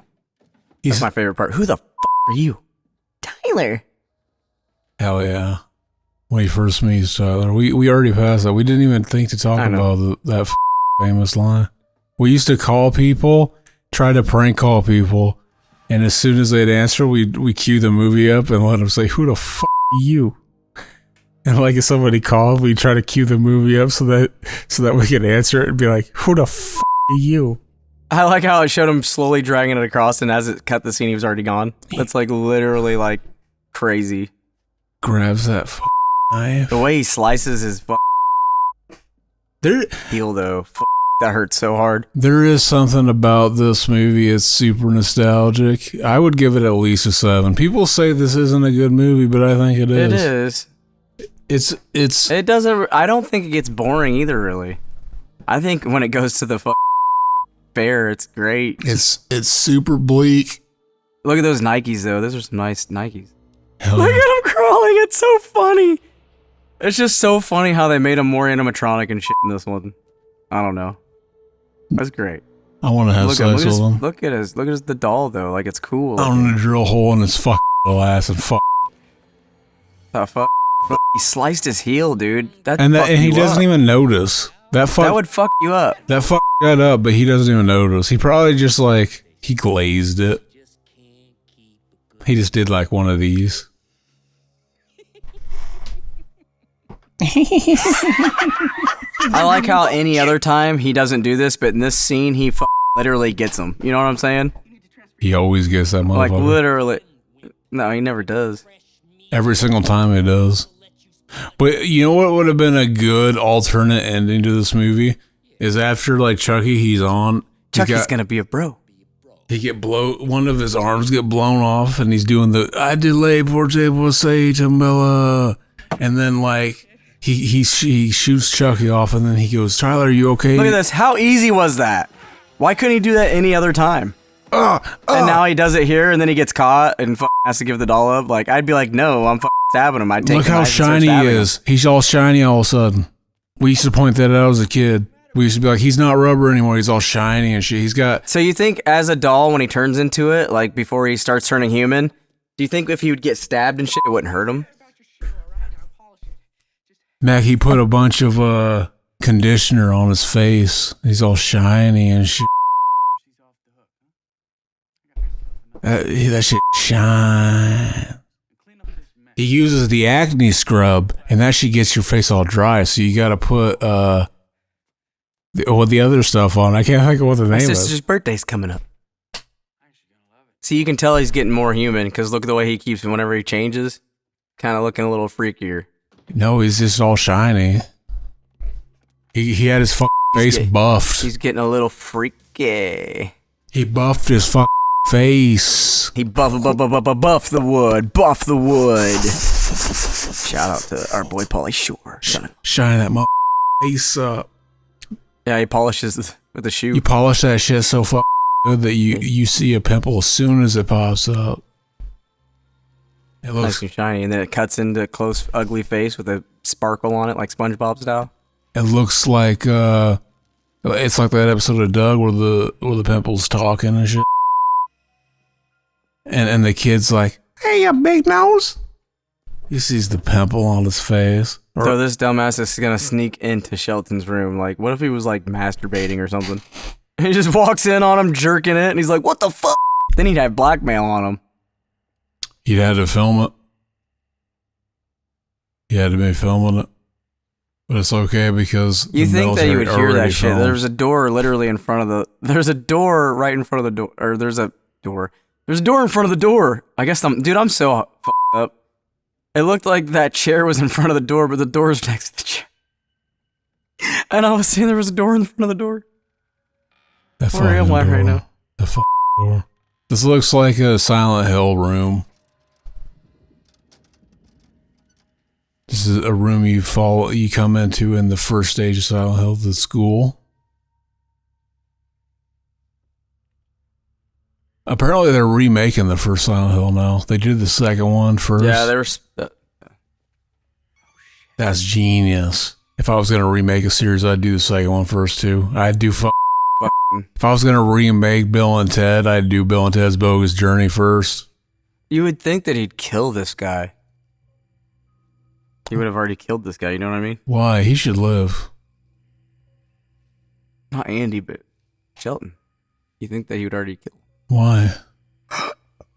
That's my favorite part. Who the fuck are you? Tyler. Hell yeah. When he first meets Tyler. We already passed that. We didn't even think to talk about that famous line. We used to call people, try to prank call people, and as soon as they'd answer, we cue the movie up and let them say, who the fuck are you? And like if somebody called, we try to cue the movie up so that we could answer it and be like, who the fuck are you? I like how it showed him slowly dragging it across, and as it cut the scene, he was already gone. That's like literally like crazy. Grabs that knife. The way he slices his heel, though, that hurts so hard. There is something about this movie. It's super nostalgic. I would give it at least a 7. People say this isn't a good movie, but I think it is. It is. It's. It doesn't. I don't think it gets boring either. Really, I think when it goes to the fair, it's great. It's super bleak. Look at those Nikes though. Those are some nice Nikes. Hell Look yeah. at him crawling. It's so funny. It's just so funny how they made him more animatronic and shit in this one. I don't know. That's great. I want to have sex with him. Look at the doll though. Like it's cool. I want to drill a hole in his fucking little ass and fuck. The fuck. He sliced his heel, dude. And he doesn't even notice. That would fuck you up. That fuck got up, but he doesn't even notice. He probably just like he glazed it. He just did like one of these. I like how any other time he doesn't do this, but in this scene he literally gets him. You know what I'm saying? He always gets that motherfucker. Like literally. No, he never does. Every single time he does. But you know what would have been a good alternate ending to this movie is after like Chucky, he's on. Chucky's gonna be a bro. One of his arms get blown off, and he's doing the "I delay portable say to Milla," and then like he shoots Chucky off, and then he goes, "Tyler, are you okay?" Look at this. How easy was that? Why couldn't he do that any other time? And now he does it here, and then he gets caught and has to give the doll up. Like I'd be like, no, I'm stabbing him. I'd take. Look how shiny he is. He's all shiny all of a sudden. We used to point that out as a kid. We used to be like, he's not rubber anymore. He's all shiny and shit. He's got. So you think as a doll, when he turns into it, like before he starts turning human, do you think if he would get stabbed and shit, it wouldn't hurt him? Mac, he put a bunch of conditioner on his face. He's all shiny and shit. That shit shine. He uses the acne scrub, and that shit gets your face all dry. So you gotta put the other stuff on. I can't think of what the name is. My sister's birthday's coming up. See, you can tell he's getting more human because look at the way he keeps whenever he changes, kind of looking a little freakier. No, he's just all shiny. He had his face buffed. He's getting a little freaky. He buffed his face. He buff the wood. Buff the wood. Shout out to our boy Pauly Shore. Shine that face up. Yeah, he polishes with a shoe. You polish that shit so good that you see a pimple as soon as it pops up. It looks nice and shiny, and then it cuts into a close, ugly face with a sparkle on it, like SpongeBob style. It looks like it's like that episode of Doug where the pimple's talking and shit. And the kid's like, "Hey, you big nose." He sees the pimple on his face. So this dumbass is gonna sneak into Shelton's room. Like, what if he was like masturbating or something? And he just walks in on him, jerking it, and he's like, "What the fuck?" Then he'd have blackmail on him. He'd had to film it. He had to be filming it. But it's okay because you think that you would hear that shit. There's a door literally in front of the. There's a door right in front of the door. Or there's a door. There's a door in front of the door. I guess I'm so fucked up. It looked like that chair was in front of the door, but the door is next to the chair. And I was saying there was a door in front of the door. Where am I right now? The door. This looks like a Silent Hill room. This is a room you come into in the first stage of Silent Hill, the school. Apparently they're remaking the first Silent Hill now. They did the second one first. Yeah, they were... That's genius. If I was going to remake a series, I'd do the second one first too. I'd do If I was gonna remake Bill and Ted, I'd do Bill and Ted's Bogus Journey first. You would think that he'd kill this guy. He would have already killed this guy, you know what I mean? Why? He should live. Not Andy, but Shelton. You think that he would already kill? Why?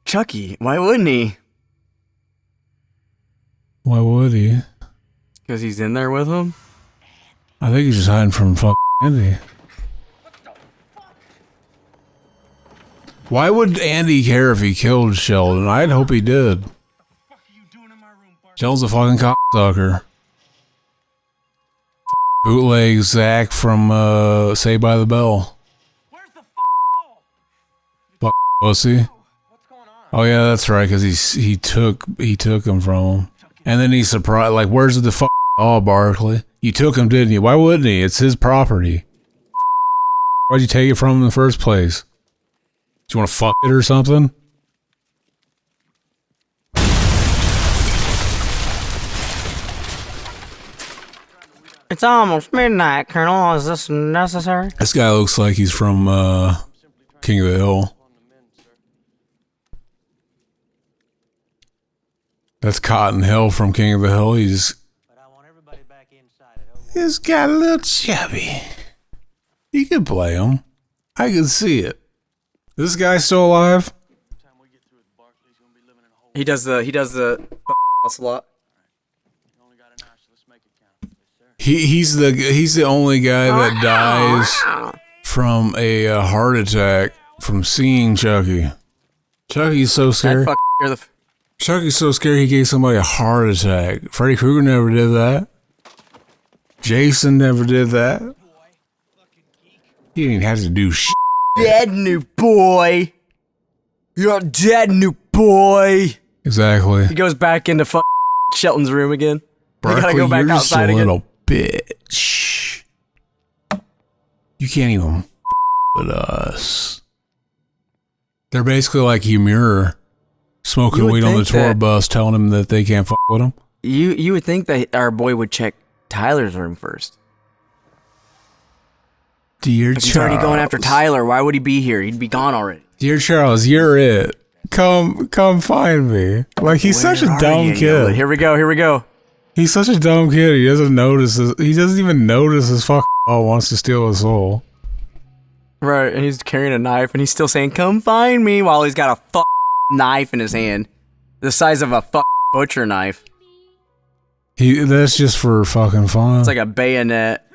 Chucky, why wouldn't he? Why would he? Because he's in there with him? I think he's just hiding from fucking Andy. Why would Andy care if he killed Sheldon? I'd hope he did. Sheldon's a fucking cocksucker. Bootleg Zach from Saved by the Bell. Fuck pussy. Oh yeah, that's right, because he took him from him. And then he's surprised, like, where's the fuck Barkley? You took him, didn't you? Why wouldn't he? It's his property. Why'd you take it from him in the first place? Do you want to fuck it or something? It's almost midnight, Colonel. Is this necessary? This guy looks like he's from King of the Hill. That's Cotton Hill from King of the Hill. He's got a little chubby. You can play him. I can see it. This guy's still alive? He does the a lot. He's the only guy that dies from a heart attack from seeing Chucky. Chucky's so scary. Chucky's so scared he gave somebody a heart attack. Freddy Krueger never did that. Jason never did that. He didn't even have to do shit. Dead, new boy. You're dead, new boy. Exactly. He goes back into Shelton's room again. Barkley, gotta go back you're just outside a again. little bitch. You can't even with us. They're basically like Ymir smoking weed on the tour bus, telling him that they can't fuck with him. You would think that our boy would check Tyler's room first. Dear If he's already going after Tyler, why would he be here? He'd be gone already. Dear Charles, you're it. Come find me. Like, he's such a dumb kid. Here we go. He's such a dumb kid. He doesn't notice. He doesn't even notice his fucking wants to steal his soul. Right, and he's carrying a knife, and he's still saying, "Come find me," while he's got a knife in his hand, the size of a butcher knife. That's just for fucking fun. It's like a bayonet.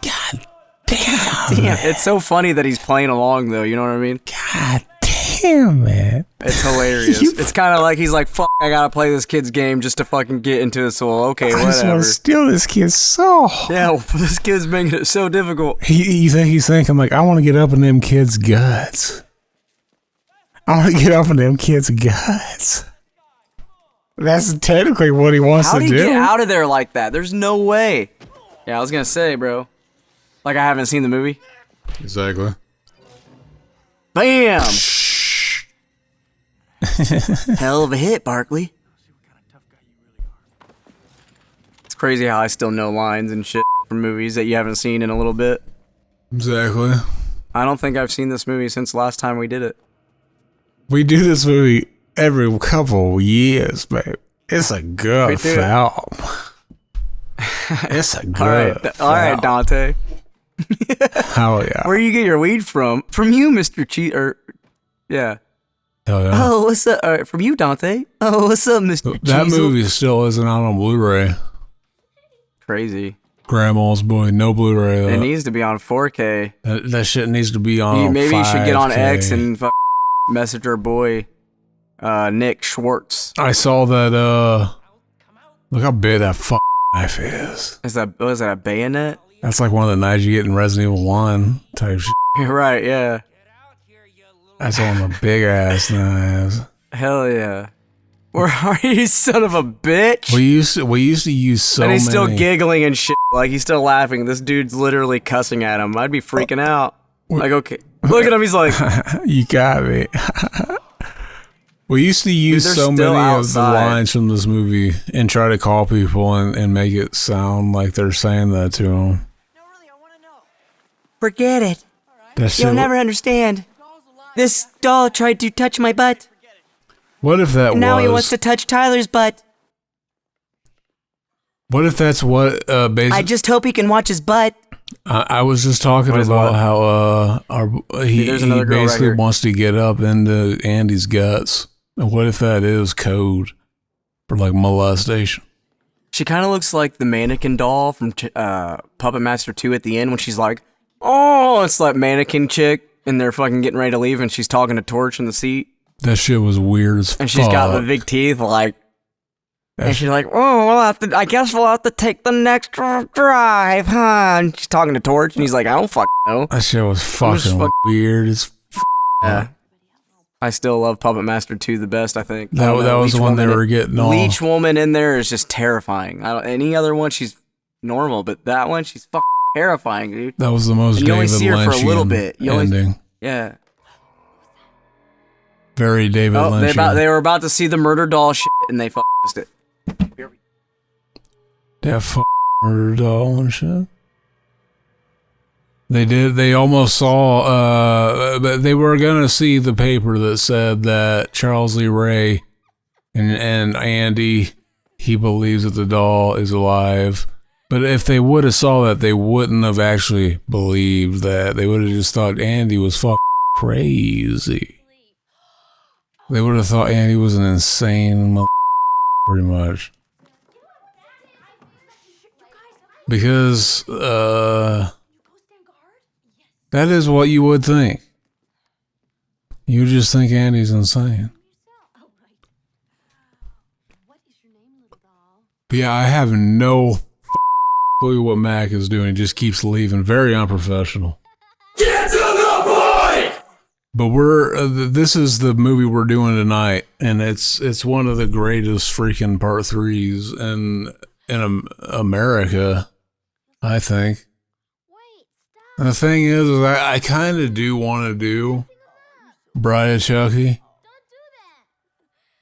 God damn. It's so funny that he's playing along, though. You know what I mean? God damn, man. It's hilarious. It's kind of like he's like, "Fuck, I gotta play this kid's game just to fucking get into his soul." Okay, whatever. I just want to steal this kid's soul. Yeah, well, this kid's making it so difficult. He's thinking like, I want to get up in them kids' guts. I want to get up in them kids' guts. That's technically what he wants to do. How do you get out of there like that? There's no way. Yeah, I was gonna say, bro. Like, I haven't seen the movie. Exactly. Bam! Hell of a hit, Barkley. It's crazy how I still know lines and shit from movies that you haven't seen in a little bit. Exactly. I don't think I've seen this movie since the last time we did it. We do this movie every couple years, babe. It's a good film. It's a good film. All right, Dante. Hell yeah. Where you get your weed from? From you, Mr. Yeah. Hell yeah. Oh, what's up? All right, from you, Dante. Oh, what's up, Mr. That Cheezel? movie still isn't out on Blu-ray. Crazy. Grandma's Boy, no Blu-ray though. It needs to be on 4K. That shit needs to be on Maybe 5K. you should get on X and message our boy, Nick Schwartz. I saw that, look how big that knife is. Was that a bayonet? That's like one of the knives you get in Resident Evil 1 type shit. Right, yeah. That's one of the big ass knives. Hell yeah. Where are you, son of a bitch? We used to use so many. And he's still giggling and shit. Like, he's still laughing. This dude's literally cussing at him. I'd be freaking out. Like, okay. Look at him. He's like... You got me. We used to use so many of the lines from this movie and try to call people and make it sound like they're saying that to them. No, really, I want to know. Forget it. That shit You'll never understand. This doll tried to touch my butt. What if that And now was? he wants to touch Tyler's butt. What if that's what? I Basically, just hope he can watch his butt. I was just talking What is about what? how he there's another girl right basically here. wants to get up into Andy's guts. And what if that is code for like molestation? She kind of looks like the mannequin doll from Puppet Master 2 at the end when she's like, oh, it's that mannequin chick, and they're fucking getting ready to leave, and she's talking to Torch in the seat, That shit was weird as and she's got the fuck. big teeth, like, That and she's like, oh, I guess we'll have to take the next drive, huh? And she's talking to Torch, and he's like, I don't fucking know. That shit was just fucking fuck- weird as Yeah. I still love Puppet Master 2 the best, I think. I That, don't that know, was the Leech one they Woman- were getting all. Leech Woman in there is just terrifying. Any other one, she's normal, but that one, she's fucking terrifying, dude. That was the most And you only David see her for a little Lynchian bit. You only- ending. Yeah. Very David Oh, Lynchian. they were about to see the murder doll shit, and they fucking missed it. That fucking murder doll and shit. They did. They almost saw. But they were gonna see the paper that said that Charles Lee Ray and Andy, he believes that the doll is alive. But if they would have saw that, they wouldn't have actually believed that. They would have just thought Andy was fucking crazy. They would have thought Andy was an insane mother, pretty much. Because, that is what you would think. You just think Andy's insane. But yeah, I have no clue what Mac is doing. He just keeps leaving. Very unprofessional. Get to the point! But this is the movie we're doing tonight, and it's one of the greatest freaking part 3s in America, I think. And the thing is I kind of do want to do Bride of Chucky.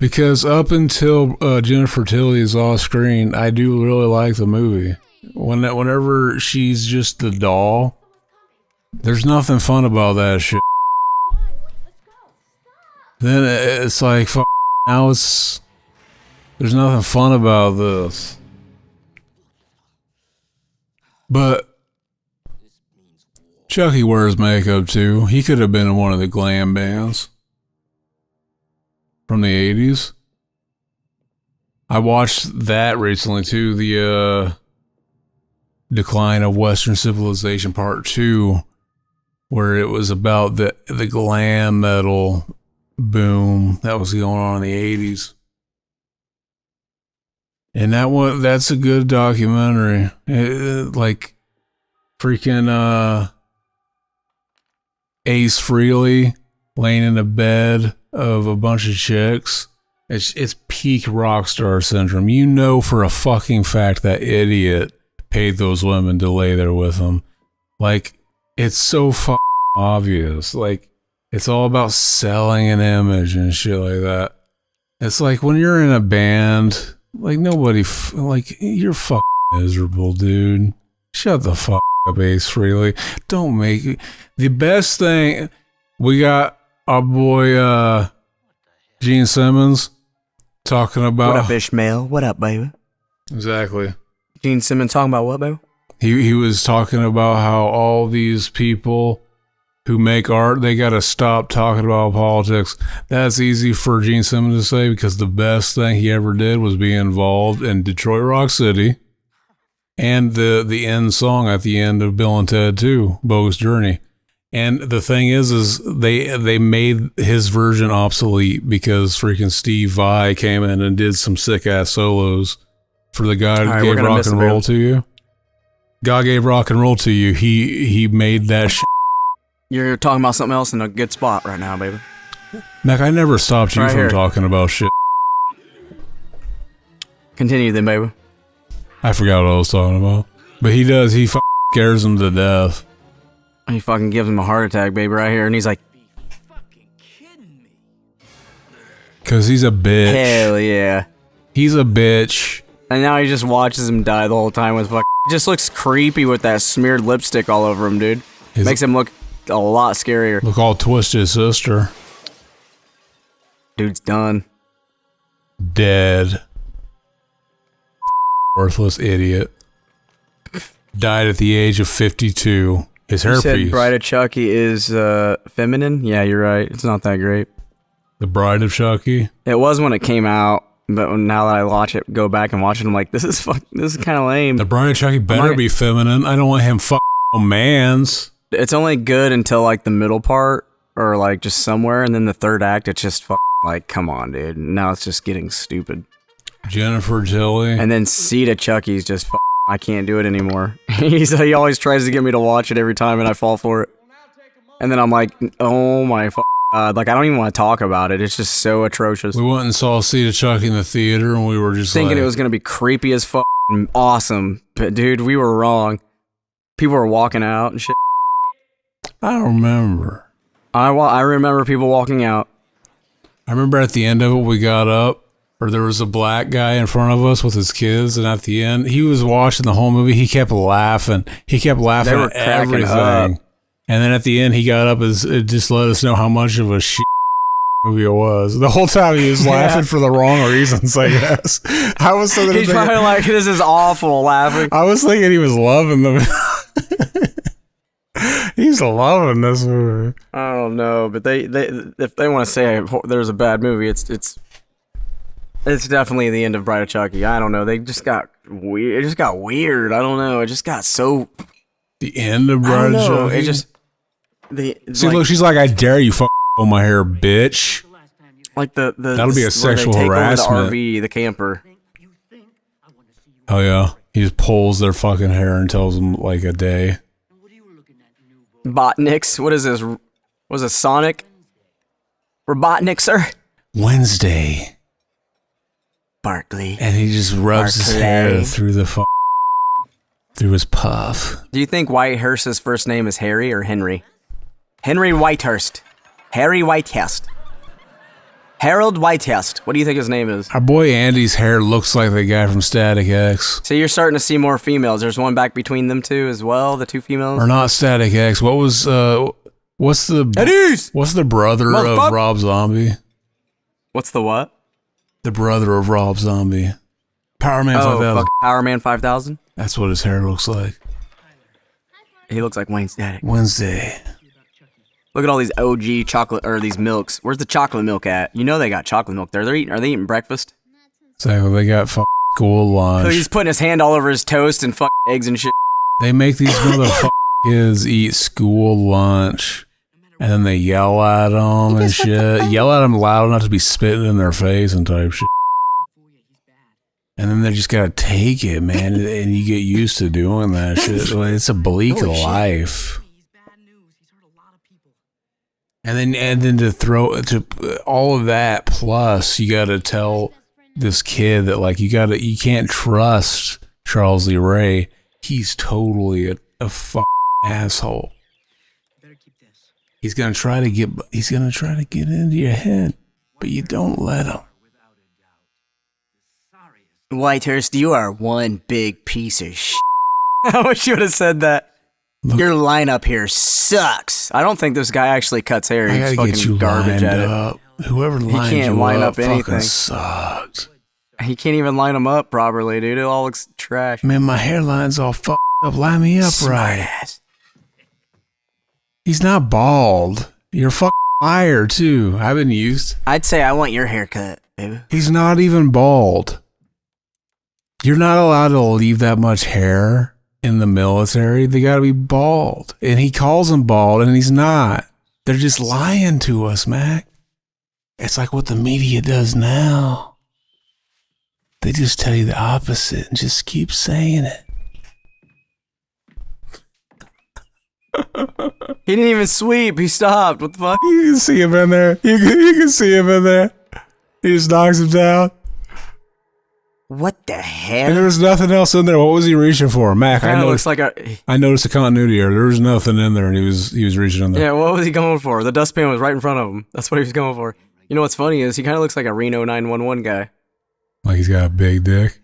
Because up until Jennifer Tilly is off screen, I do really like the movie. Whenever she's just the doll, there's nothing fun about that shit. Then it's like, now there's nothing fun about this. But Chucky wears makeup too. He could have been in one of the glam bands from the 80s. I watched that recently too, the Decline of Western Civilization Part 2, where it was about the glam metal boom that was going on in the 80s. And that's a good documentary. Like freaking Ace Frehley laying in a bed of a bunch of chicks. It's peak rock star syndrome. You know for a fucking fact that idiot paid those women to lay there with him. Like, it's so fucking obvious. Like, it's all about selling an image and shit like that. It's like when you're in a band, like nobody, like you're fucking miserable, dude. Shut the fuck up, Ace Frehley. Don't make it. The best thing, we got our boy Gene Simmons talking about. What up, Ishmael? What up, baby? Exactly. Gene Simmons talking about what, baby? He was talking about how all these people who make art, they got to stop talking about politics. That's easy for Gene Simmons to say because the best thing he ever did was be involved in Detroit Rock City and the end song at the end of Bill and Ted 2, Bogus Journey. And the thing is they made his version obsolete because freaking Steve Vai came in and did some sick ass solos for the guy who gave rock and roll to you. God gave rock and roll to you. He made that shit. You're talking about something else in a good spot right now, baby. Mac, I never stopped you Right from here. talking about shit. Continue then, baby. I forgot what I was talking about. But he does. He scares him to death. He fucking gives him a heart attack, baby, right here, and he's like, Because he's a bitch. hell yeah. He's a bitch. And now he just watches him die the whole time with fuck. Just looks creepy with that smeared lipstick all over him, dude. His- Makes him look a lot scarier. Look all twisted, sister. Dude's done. Dead. Worthless idiot. Died at the age of 52. His You hairpiece. said Bride of Chucky is feminine? Yeah, you're right. It's not that great. The Bride of Chucky. It was when it came out, but now that I watch it, go back and watch it, I'm like, this is kind of lame. The Bride of Chucky better be feminine. I don't want him no mans. It's only good until like the middle part, or like just somewhere, and then the third act, it's just like, come on, dude. Now it's just getting stupid. Jennifer Tilly. And then Seed of Chucky's just I can't do it anymore. He always tries to get me to watch it every time, and I fall for it. And then I'm like, oh my God. Like, I don't even want to talk about it. It's just so atrocious. We went and saw Seed of Chucky in the theater, and we were just Thinking like, it was going to be creepy as and awesome. But, dude, we were wrong. People were walking out and shit. I don't remember. I remember people walking out. I remember at the end of it, we got up, or there was a black guy in front of us with his kids, and at the end, he was watching the whole movie. He kept laughing. He kept laughing at everything. Up. And then at the end, he got up and it just let us know how much of a shit movie it was. The whole time he was laughing for the wrong reasons, I guess. I was thinking He's probably like, this is awful, laughing. I was thinking he was loving them. He's loving this movie. I don't know, but they if they want to say there's a bad movie, it's definitely the end of Bride of Chucky. I don't know. They just got weird. It just got weird. I don't know. It just got so. The end of Bride of Chucky. It just see. Look, she's like, I dare you, pull my hair, bitch. Like the that'll be a sexual harassment. The RV, the camper. Oh yeah, he just pulls their fucking hair and tells them like a day. Botniks. What is this? Was it Sonic? Robotnik, sir? Wednesday. Barkley. And he just rubs his hair through the through his puff. Do you think Whitehurst's first name is Harry or Henry? Henry Whitehurst. Harry Whitehurst. Harold Whitehurst. What do you think his name is? Our boy Andy's hair looks like the guy from Static X. So you're starting to see more females. There's one back between them two as well, the two females? Or not Static X. What was, what's the brother of Rob Zombie? What's the what? The brother of Rob Zombie. Power Man 5000. Power Man 5000? That's what his hair looks like. He looks like Wayne Static. Wednesday. Look at all these OG chocolate, or these milks. Where's the chocolate milk at? You know they got chocolate milk there. Are they eating breakfast? So they got school lunch. So he's putting his hand all over his toast and eggs and shit. They make these motherfucking kids eat school lunch. And then they yell at them and shit. Yell at them loud enough to be spitting in their face and type shit. And then they just gotta take it, man. And you get used to doing that shit. It's a bleak life. And then to throw to all of that, plus you gotta tell this kid that like you can't trust Charles Lee Ray. He's totally a asshole. He's gonna try to get into your head, but you don't let him. Whitehurst, you are one big piece of shit. I wish you would have said that. Look, your lineup here sucks. I don't think this guy actually cuts hair. He's fucking get you garbage at up. Whoever lines you up fucking sucks. He can't even line them up properly, dude. It all looks trash. Man, my hairline's all fucked up. Line me up right. Ass. He's not bald. You're a fucking liar, too. I've been used. I'd say I want your haircut, baby. He's not even bald. You're not allowed to leave that much hair in the military. They gotta be bald. And he calls him bald, and he's not. They're just lying to us, Mac. It's like what the media does now. They just tell you the opposite and just keep saying it. He didn't even sweep. He stopped. What the fuck? You can see him in there. You can see him in there. He just knocks him down. What the hell? And there was nothing else in there. What was he reaching for, Mac? I noticed a continuity error. There was nothing in there, and he was reaching in there. Yeah, what was he going for? The dustpan was right in front of him. That's what he was going for. You know what's funny is he kind of looks like a Reno 911 guy. Like he's got a big dick.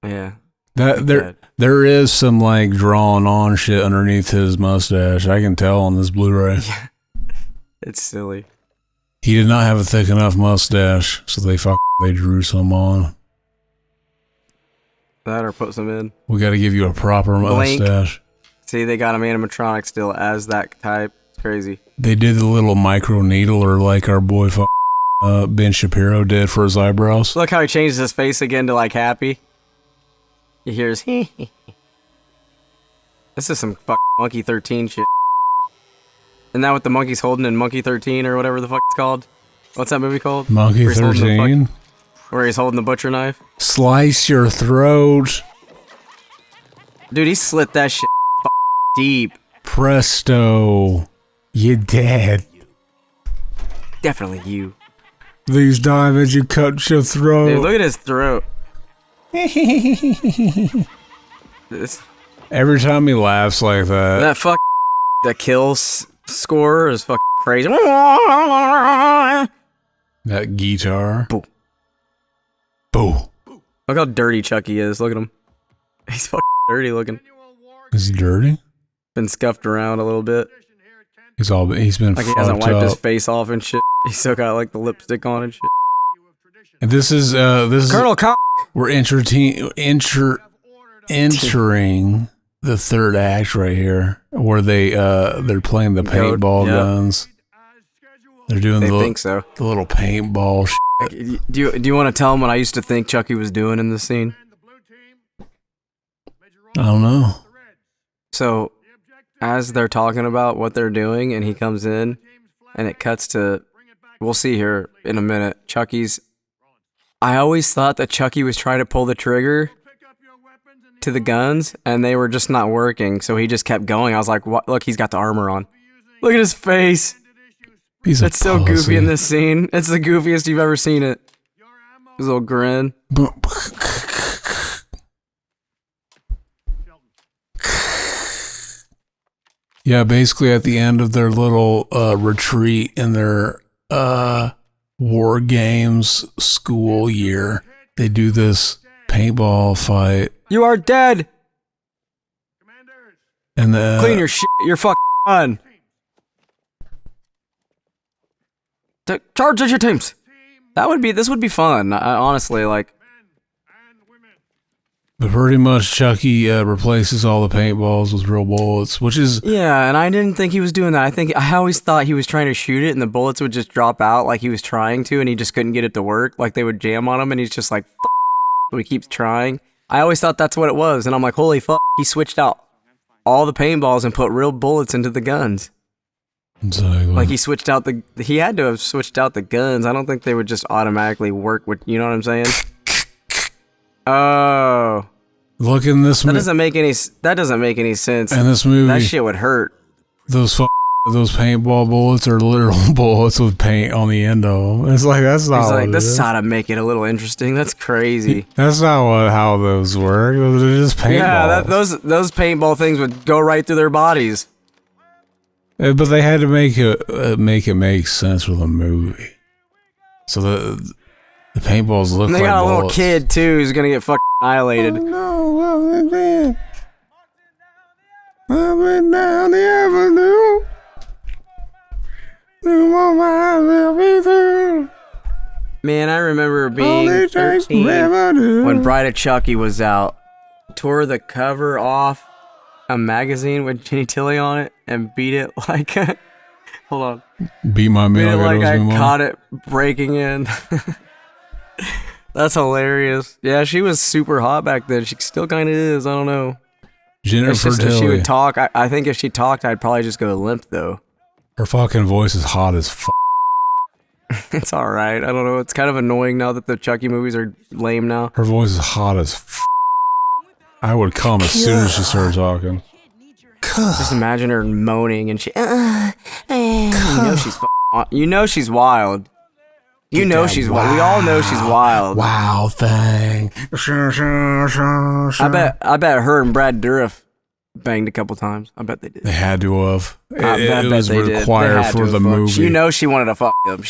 Yeah. There is some like drawing on shit underneath his mustache. I can tell on this Blu-ray. It's silly. He did not have a thick enough mustache, so they drew some on. That or put some in. We got to give you a proper mustache. See, they got him animatronic still as that type. It's crazy. They did the little micro needler like our boy Ben Shapiro did for his eyebrows. Look how he changes his face again to like happy. You hear his This is some Monkey 13 shit. Isn't that what the monkey's holding in Monkey 13 or whatever the fuck it's called? What's that movie called? Monkey 13? Where he's holding the butcher knife? Slice your throat. Dude, he slit that shit deep. Presto. You dead. Definitely you. These diamonds, you cut your throat. Dude, look at his throat. Every time he laughs like that. That kill score is crazy. That guitar. Boo. Boo. Look how dirty Chucky is. Look at him. He's dirty looking. Is he dirty? Been scuffed around a little bit. He's been like he hasn't wiped his face off and shit. He's still got like the lipstick on and shit. And this is Colonel Con. We're entering the third act right here, where they're playing the paintball guns. They're doing the little paintball shit. Do you want to tell them what I used to think Chucky was doing in this scene? I don't know. So, as they're talking about what they're doing, and he comes in, and it cuts to, we'll see here in a minute, I always thought that Chucky was trying to pull the trigger to the guns, and they were just not working, so he just kept going. I was like, what? Look, he's got the armor on. Look at his face. It's so goofy in this scene. It's the goofiest you've ever seen it. His little grin. Yeah, basically at the end of their little retreat in their War Games school year, they do this paintball fight. You are dead! And clean your shit. You're fucking done. Charge at your teams. This would be fun. Honestly, like. But pretty much Chucky replaces all the paintballs with real bullets, which is... Yeah, and I didn't think he was doing that. I always thought he was trying to shoot it and the bullets would just drop out like he was trying to and he just couldn't get it to work. Like they would jam on him and he's just like, so he keeps trying. I always thought that's what it was. And I'm like, holy fuck, he switched out all the paintballs and put real bullets into the guns. Exactly. Like he had to have switched out the guns. I don't think they would just automatically work with, you know what I'm saying? Oh. Look in this movie. That doesn't make any sense. In this movie. That shit would hurt. Those paintball bullets are literal bullets with paint on the end of them. It's like, that's not He's what like, this ought to make it a little interesting. That's crazy. That's not how those work. They're just paintballs. Yeah, those paintball things would go right through their bodies. But they had to make it make sense for the movie. So the paintballs look like bullets. And they got a little kid, too, who's going to get fucking annihilated. Oh, no, I went down the avenue. Man, I remember being 13 when Bride of Chucky was out. Tore the cover off a magazine with Jenny Tilly on it and beat it like... Hold on. Beat my mail. Like I caught it breaking in. That's hilarious. Yeah, she was super hot back then. She still kind of is. I don't know. Jennifer Tilly. If she would talk, I think if she talked, I'd probably just go limp, though. Her fucking voice is hot as fuck. It's alright. I don't know. It's kind of annoying now that the Chucky movies are lame now. Her voice is hot as fuck. I would come as soon as she started talking. Just imagine her moaning and she... You know she's wild. You know she's wild. We all know she's wild. Wow thing. I bet her and Brad Dourif banged a couple times. I bet they did. They had to have. It was required for the movie. You know she wanted to fuck him.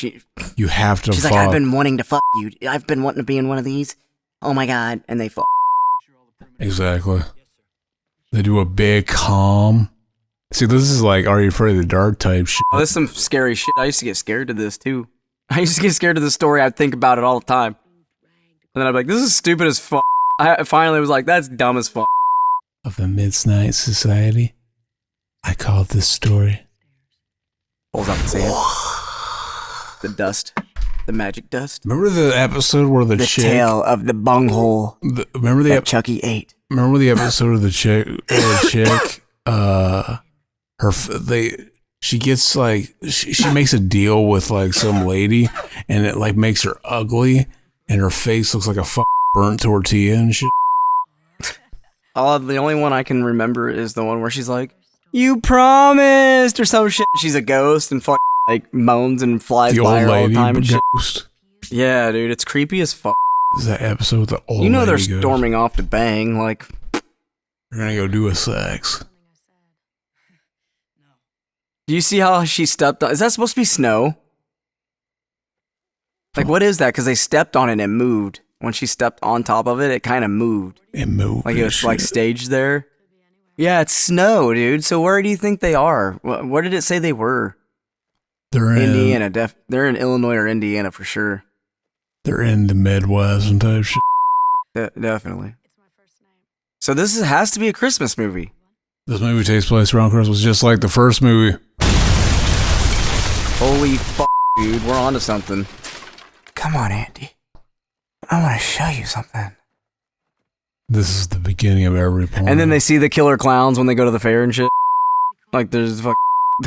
You have to She's fuck. like, I've been wanting to fuck you. I've been wanting to be in one of these. Oh my god. And they fuck. Exactly. They do a big calm. See, this is like Are You Afraid of the Dark type shit. Oh, this is some scary shit. I used to get scared of this too. I used to get scared of this story. I'd think about it all the time. And then I'd be like, this is stupid as fuck. I finally was like, that's dumb as fuck. Of the Midnight Society. I call this story. Pulls out the sand. The dust. The magic dust. Remember the episode where the chick... The tail of the bunghole remember the that Chucky ate. Remember the episode of the chick? She gets like she makes a deal with like some lady, and it like makes her ugly, and her face looks like a burnt tortilla and shit. The only one I can remember is the one where she's like, "You promised," or some shit. She's a ghost and like moans and flies by her all the time and ghost. Shit. Yeah, dude, it's creepy as fuck. Is that episode with the old? You know they're lady storming off to bang like. We're gonna go do a sex. Do you see how she stepped on? Is that supposed to be snow? Like, what is that? Because they stepped on it and it moved. When she stepped on top of it, it kind of moved. It moved. Like it was like staged there. Yeah, it's snow, dude. So where do you think they are? Where did it say they were? They're in Indiana. They're in Illinois or Indiana for sure. They're in the Midwest and type shit. Definitely. So this has to be a Christmas movie. This movie takes place around Christmas, just like the first movie. Holy fuck, dude. We're onto something. Come on, Andy. I want to show you something. This is the beginning of every porn. And then they see the killer clowns when they go to the fair and shit. Like there's the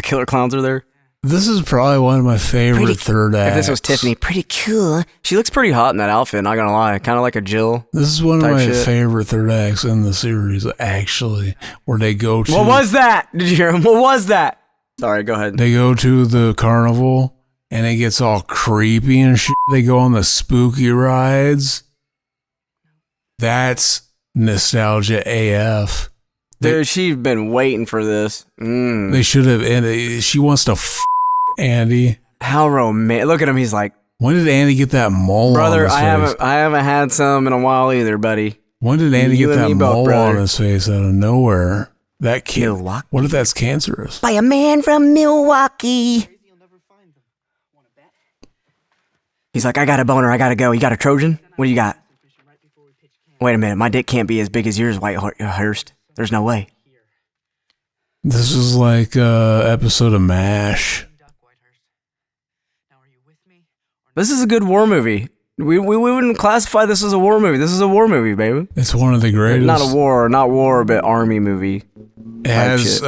killer clowns are there. This is probably one of my favorite third acts. If this was Tiffany, pretty cool. She looks pretty hot in that outfit, not gonna lie. Kind of like a Jill. This is one of my favorite third acts in the series, actually, where they go to... What was that? Did you hear him? What was that? Sorry, go ahead. They go to the carnival, and it gets all creepy and shit. They go on the spooky rides. That's nostalgia AF. Dude, she's been waiting for this. They should have... And she wants to Andy. How romantic. Look at him, he's like... When did Andy get that mole on his face? I haven't had some in a while either, buddy. When did Andy get that mole on his face out of nowhere? That kid. Milwaukee. What if that's cancerous? By a man from Milwaukee. He's like, I got a boner, I gotta go. You got a Trojan? What do you got? Wait a minute, my dick can't be as big as yours, Whitehurst. There's no way. This is like an episode of MASH. This is a good war movie. We wouldn't classify this as a war movie. This is a war movie, baby. It's one of the greatest. Not war, but army movie. It has,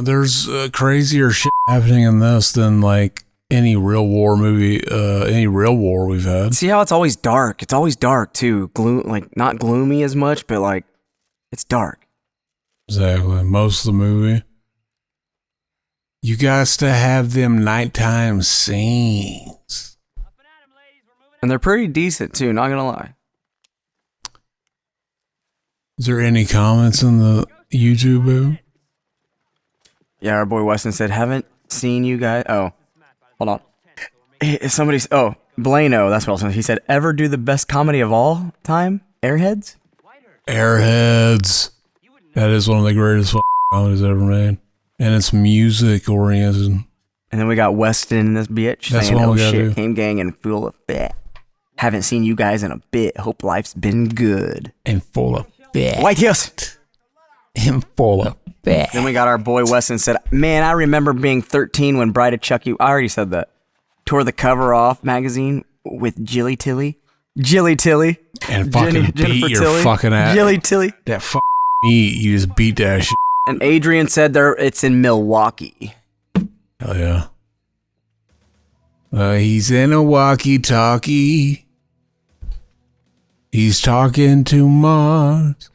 there's crazier shit happening in this than like any real war movie, any real war we've had. See how it's always dark? It's always dark too. Like not gloomy as much, but like it's dark. Exactly. Most of the movie. You guys to have them nighttime scenes. And they're pretty decent too, not gonna lie. Is there any comments in the YouTube booth? Yeah, our boy Weston said, haven't seen you guys. Oh, hold on. Somebody's, Blano, that's what I was saying. He said, ever do the best comedy of all time? Airheads? Airheads. That is one of the greatest comedies ever made. And it's music oriented. And then we got Weston in this bitch That's saying, what oh we gotta shit, do. Came gang and full of fat. Haven't seen you guys in a bit. Hope life's been good. And full of fat. White Hills. And full of fat. Then we got our boy Weston said, man, I remember being 13 when Bride of Chucky, I already said that, tore the cover off magazine with Jilly Tilly. And fucking beat your Tilly. fucking ass. Jilly Tilly. That meat, you just beat that shit. And Adrian said it's in Milwaukee. Hell yeah. He's in a walkie-talkie. He's talking to Mars.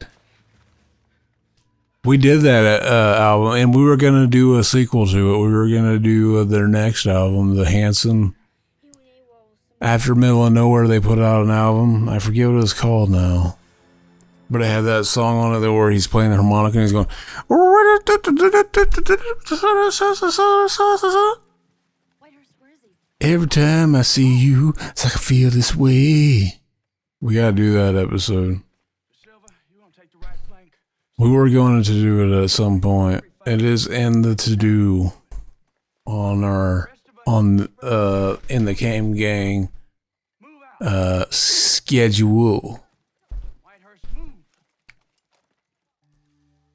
We did that album, and we were going to do a sequel to it. We were going to do their next album, The Hanson. After Middle of Nowhere, they put out an album. I forget what it's called now. But it had that song on it where he's playing the harmonica and he's going... Every time I see you, it's like I feel this way. We gotta do that episode. We were going to do it at some point. It is in the to-do on in the Game Gang schedule.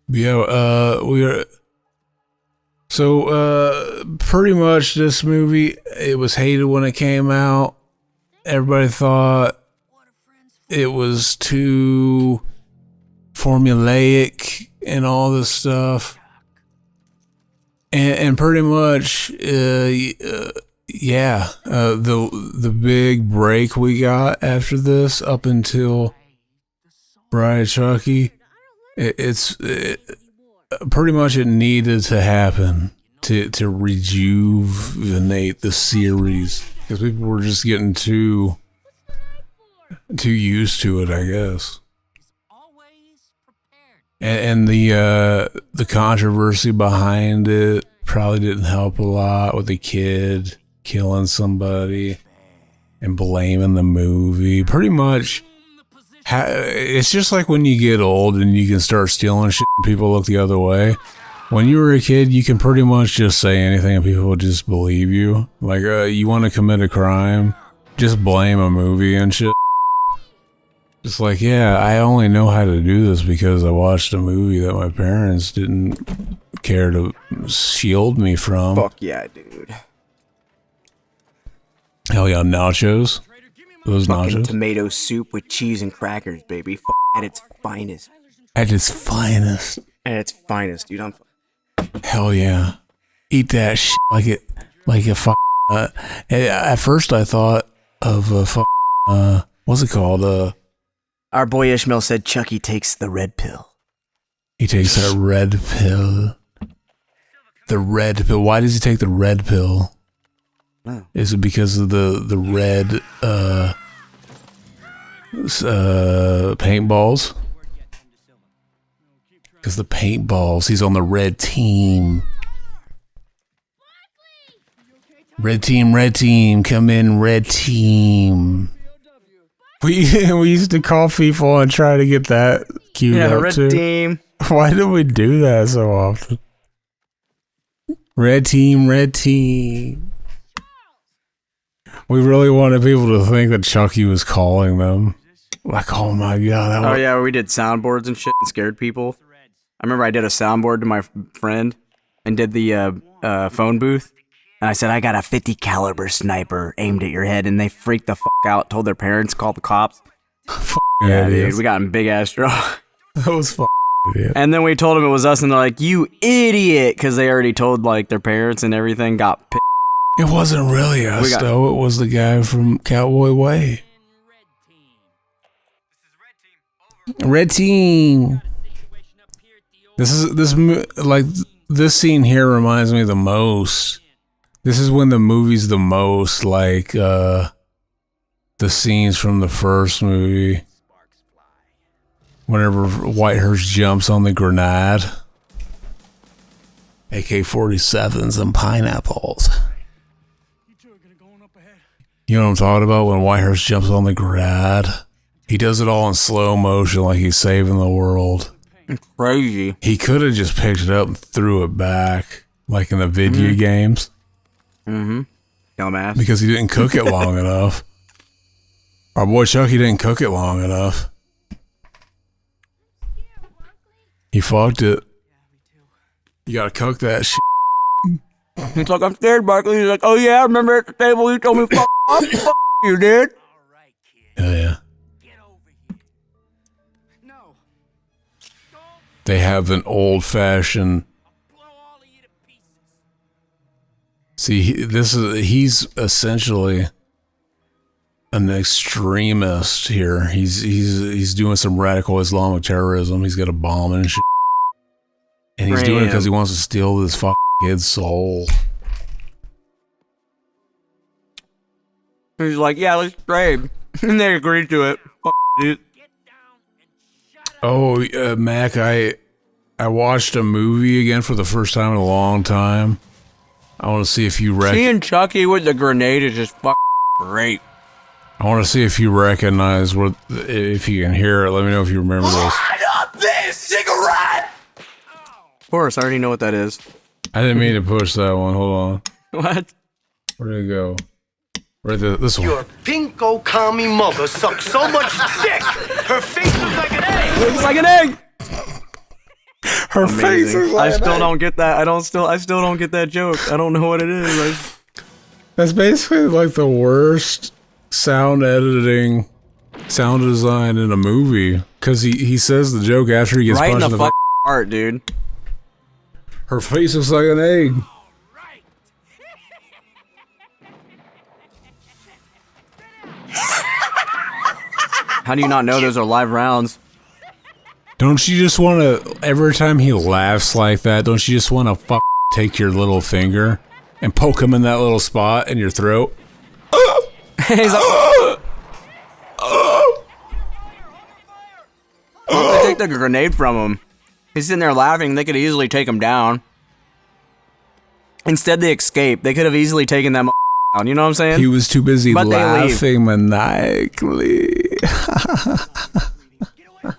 Yeah, pretty much this movie, it was hated when it came out. Everybody thought it was too formulaic and all this stuff. And pretty much, the big break we got after this, up until Bride of Chucky, it's pretty much it needed to happen to rejuvenate the series, because people were just getting too used to it, I guess. And the controversy behind it probably didn't help a lot, with the kid killing somebody and blaming the movie. Pretty much, it's just like when you get old and you can start stealing shit and people look the other way. When you were a kid, you can pretty much just say anything and people will just believe you. Like, you want to commit a crime, just blame a movie and shit. It's like, yeah, I only know how to do this because I watched a movie that my parents didn't care to shield me from. Fuck yeah, dude. Hell yeah, nachos. Those Fucking nachos. tomato soup with cheese and crackers, baby. At its finest. At its finest. At its finest, dude. Hell yeah. Eat that shit like a fuck. At first I thought of what's it called? Our boy Ishmael said Chucky takes the red pill. He takes that red pill. The red pill. Why does he take the red pill? Oh. Is it because of the red paintballs? Because the paintballs, he's on the red team. Red team, come in, red team. We used to call people and try to get that queued up red too. team. Why do we do that so often? Red team, red team. We really wanted people to think that Chucky was calling them. Like, oh my god. Yeah, we did soundboards and shit and scared people. I remember I did a soundboard to my friend and did the phone booth. And I said, I got a 50 caliber sniper aimed at your head, and they freaked the fuck out, told their parents, called the cops. Yeah, dude, we got in big ass trouble. That was fucking idiot. And then we told them it was us, and they're like, you idiot, because they already told like their parents and everything, got pissed. It wasn't really us though, it was the guy from Cowboy Way. Red team. This scene here reminds me the most. This is when the movie's the most like the scenes from the first movie. Whenever Whitehurst jumps on the grenade. AK-47s and pineapples. You know what I'm talking about? When Whitehurst jumps on the grenade. He does it all in slow motion like he's saving the world. Crazy. He could have just picked it up and threw it back, like in the video games. Mm-hmm. Dumbass. Because he didn't cook it long enough. Our boy Chucky didn't cook it long enough. He fucked it. You gotta cook that shit. He's like, I'm scared, Barkley. He's like, oh yeah, I remember at the table you told me fuck off. Fuck you, dude. Yeah. They have an old-fashioned. See, he's essentially an extremist here. He's doing some radical Islamic terrorism. He's got a bomb and shit, and he's doing it because he wants to steal this fucking kid's soul. He's like, yeah, let's trade, and they agreed to it. Fuck, dude. Oh, Mac, I watched a movie again for the first time in a long time. I want to see if you Seeing Chucky with the grenade is just fucking great. I want to see if you recognize if you can hear it. Let me know if you remember this. Light up this cigarette! course. I already know what that is. I didn't mean to push that one. Hold on. What? Where did it go? This one. Your pinko commie mother sucks so much dick, her face looks like an egg. Looks like an egg. Her face is like I still don't get that. I still don't get that joke. I don't know what it is. That's basically like the worst sound editing, sound design in a movie. Because he says the joke after he gets Right in punched the in the fucking heart, dude. Her face looks like an egg. How do you not know those are live rounds? Don't you just want to, every time he laughs like that, don't you just want to take your little finger and poke him in that little spot in your throat? He's like, they take the grenade from him. He's sitting there laughing. They could easily take him down. Instead, they escape. They could have easily taken them down. You know what I'm saying? He was too busy But they leave. laughing maniacally.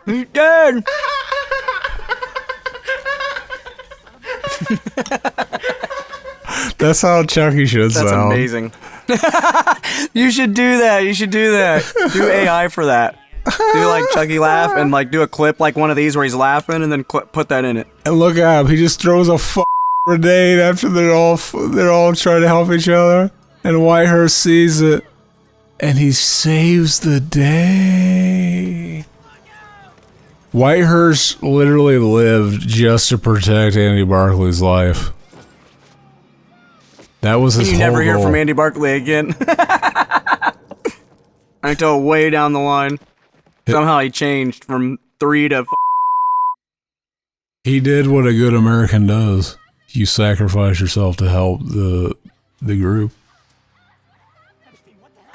He's dead. That's how Chucky should That's sound. amazing. You should do that. You should do that. Do AI for that. Do like Chucky laugh and like do a clip like one of these where he's laughing and then put that in it. And look at him. He just throws a grenade after they're all trying to help each other. And Whitehurst sees it. And he saves the day. Whitehurst literally lived just to protect Andy Barkley's life. That was his You whole never hear goal. from Andy Barkley again. Until way down the line. Somehow he changed from 3 to He did what a good American does. You sacrifice yourself to help the group.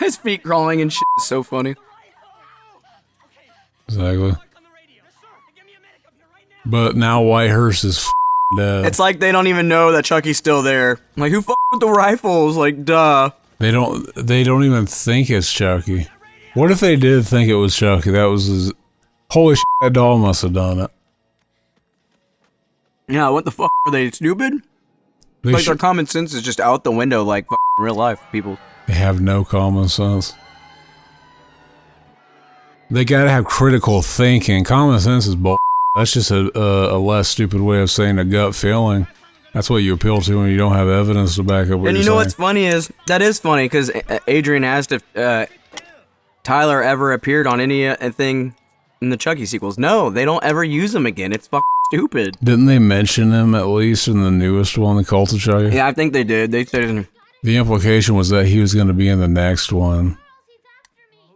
his feet crawling and shit is so funny. Exactly. But now Whitehurst is dead. It's like they don't even know that Chucky's still there. Like, who with the rifles? Like, duh. They don't even think it's Chucky. What if they did think it was Chucky? That was his... Holy shit, that doll must have done it. Yeah, what the fuck? Are they stupid? Like, their common sense is just out the window like real life people. They have no common sense. They gotta have critical thinking. Common sense is bull. That's just a less stupid way of saying a gut feeling. That's what you appeal to when you don't have evidence to back up what And you're you know saying. what's funny is, that is funny, because Adrian asked if Tyler ever appeared on anything in the Chucky sequels. No, they don't ever use him again. It's fucking stupid. Didn't they mention him at least in the newest one, The Cult of Chucky? Yeah, I think they did. They said... The implication was that he was going to be in the next one.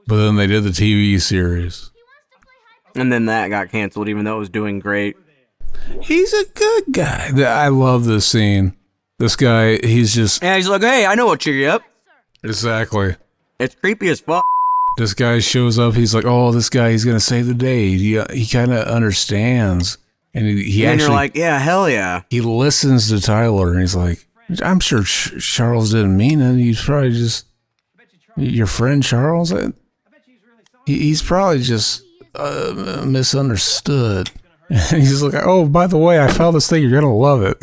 But then they did the TV series. And then that got canceled, even though it was doing great. He's a good guy. I love this scene. This guy, he's just... Yeah, he's like, hey, I know what cheer you up. Exactly. It's creepy as fuck. This guy shows up, he's like, oh, this guy, he's going to save the day. He kind of understands. And he And actually... you're like, yeah, hell yeah. He listens to Tyler, and he's like, I'm sure Charles didn't mean it. He's probably just... Your friend Charles? He's probably just misunderstood. And he's like, oh, by the way, I found this thing. You're going to love it.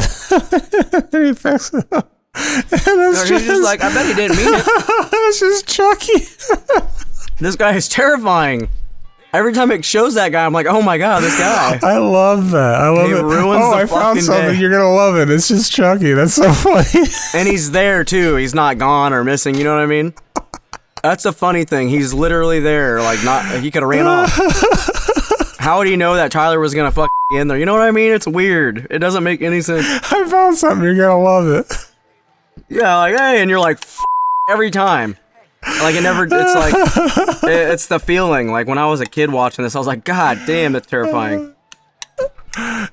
And he picks it up. And He's just like, I bet he didn't mean it. It's just Chucky. This guy is terrifying. Every time it shows that guy, I'm like, oh my god, this guy. I love that. I love He it. ruins Oh, the I found fucking something. day. You're going to love it. It's just Chucky. That's so funny. And he's there too. He's not gone or missing, you know what I mean? That's the funny thing. He's literally there. Like, he could have ran off. How would he know that Tyler was going to fuck be in there? You know what I mean? It's weird. It doesn't make any sense. I found something. You're going to love it. Yeah, like, hey, and you're like, every time. Like, it never, it's like, it's the feeling. Like, when I was a kid watching this, I was like, god damn, that's terrifying.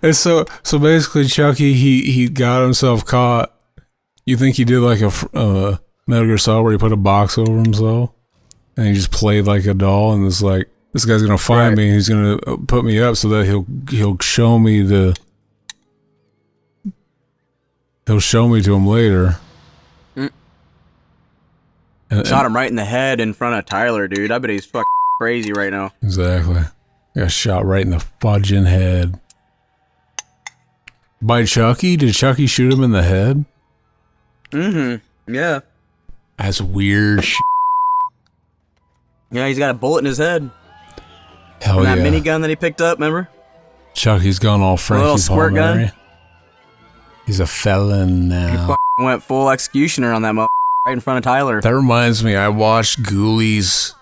And so basically, Chucky, he got himself caught. You think he did like a Metal Gear Solid where he put a box over himself and he just played like a doll, and it's like, this guy's gonna find me and he's gonna put me up so that he'll show me to him later. Shot him right in the head in front of Tyler, dude. I bet he's fucking crazy right now. Exactly. Got shot right in the fudging head. By Chucky? Did Chucky shoot him in the head? Mm-hmm. Yeah. That's weird shit. Yeah, he's got a bullet in his head. Hell And yeah. that minigun that he picked up, remember? Chucky's gone all Frankie little squirt Palmieri. gun? He's a felon He now. went full executioner on that motherfucker right in front of Tyler. That reminds me, I watched Ghoulies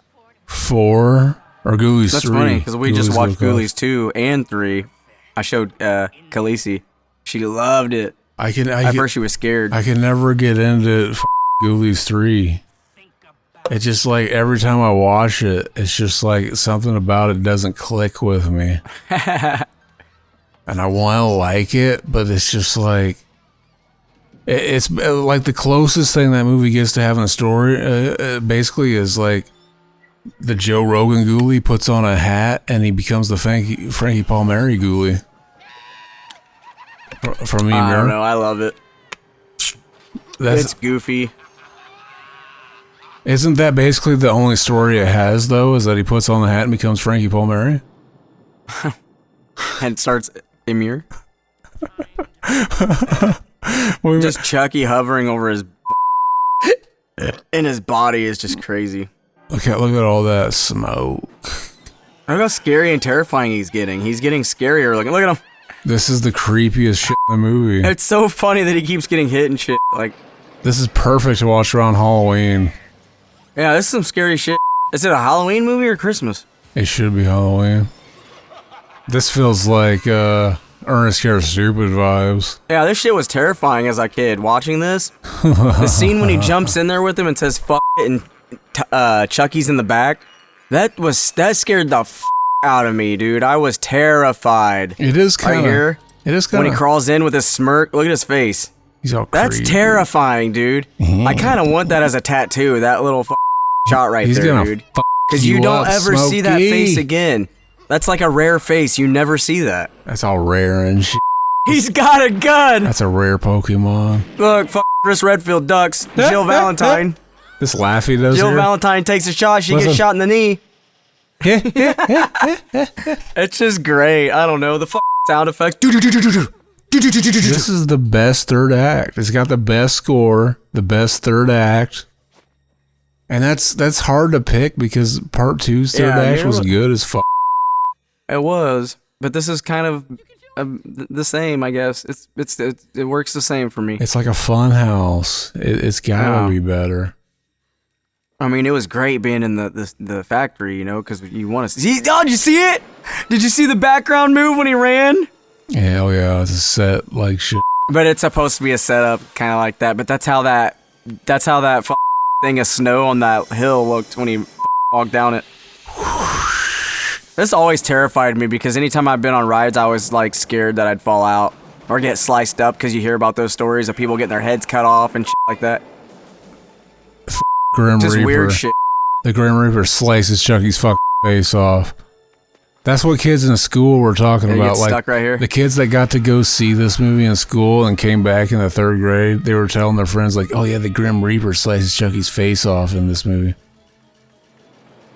4 or Ghoulies 3. That's funny, because we just watched Go Ghoulies 2 and 3. I showed Khaleesi. She loved it. At first she was scared. I can never get into Ghoulies 3. It's just like every time I watch it, it's just like something about it doesn't click with me. And I want to like it, but it's just like it's like the closest thing that movie gets to having a story. Basically, is like the Joe Rogan Ghoulie puts on a hat and he becomes the Frankie Palmieri Ghoulie. From me, I don't know. I love it. It's goofy. Isn't that basically the only story it has, though, is that he puts on the hat and becomes Frankie Palmieri? And starts Emir. Well, Just Chucky hovering over his and his body is just crazy. look at all that smoke. Look how scary and terrifying he's getting. He's getting scarier. Look at him. This is the creepiest shit in the movie. It's so funny that he keeps getting hit and shit. Like, This is perfect to watch around Halloween. yeah, this is some scary shit. Is it a Halloween movie or Christmas? It should be Halloween. This feels like Ernest Scared Stupid vibes. Yeah, this shit was terrifying as a kid watching this. The scene when he jumps in there with him and says "fuck it" and Chucky's in the back. That scared the out of me, dude. I was terrified. It is kind of right here. It is kind When he crawls in with his smirk. Look at his face. He's all That's creepy. terrifying, dude. I kind of want that as a tattoo. That little shot right He's there, gonna dude. fuck Because you don't up, ever see that Smokey. face again. That's like a rare face. You never see that. That's all rare and shit. He's got a gun. That's a rare Pokemon. Look, Chris Redfield ducks. Jill Valentine. This laugh he does Jill here. Valentine takes a shot. She Listen. gets shot in the knee. It's just great. I don't know. The sound effects. This is the best third act. It's got the best score, the best third act. And that's hard to pick because part 2's third Yeah, act you know was what? good as fuck. It was, but this is kind of the same, I guess. It works the same for me. It's like a fun house. It's gotta Yeah. be better. I mean, it was great being in the factory, you know, because you want to see. Oh, did you see it? Did you see the background move when he ran? Hell yeah, it's a set like shit. But it's supposed to be a setup, kind of like that. But that's how that thing of snow on that hill looked when he walked down it. This always terrified me because anytime I've been on rides, I was like scared that I'd fall out or get sliced up because you hear about those stories of people getting their heads cut off and shit like that. Grim Just Reaper. weird shit. The Grim Reaper slices Chucky's fucking face off. That's what kids in school were talking Yeah, you about. get Like stuck right here. the kids that got to go see this movie in school and came back in the 3rd grade, they were telling their friends like, "Oh yeah, the Grim Reaper slices Chucky's face off in this movie."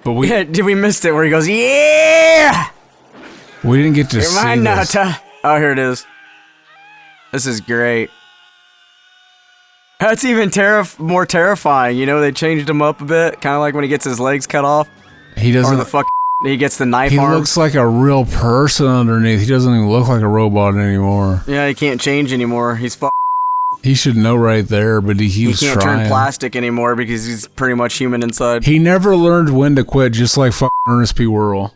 But we We missed it where he goes, yeah! we didn't get to You're see mine now, this. Oh, here it is. This is great. That's even more terrifying. You know, they changed him up a bit, kind of like when he gets his legs cut off, He or doesn't. the he gets the knife He arm. looks like a real person underneath. He doesn't even look like a robot anymore. Yeah, he can't change anymore. He's He should know right there, but he was can't trying. turn plastic anymore because he's pretty much human inside. He never learned when to quit, just like Ernest P. Worrell.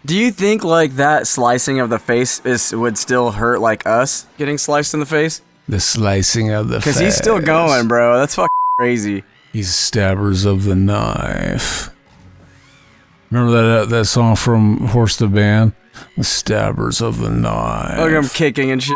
Do you think like that slicing of the face would still hurt like us getting sliced in the face? The slicing of the face. Because he's still going, bro. That's crazy. He's stabbers of the knife. Remember that song from Horse the Band? The stabbers of the knife. Look at him kicking and shit.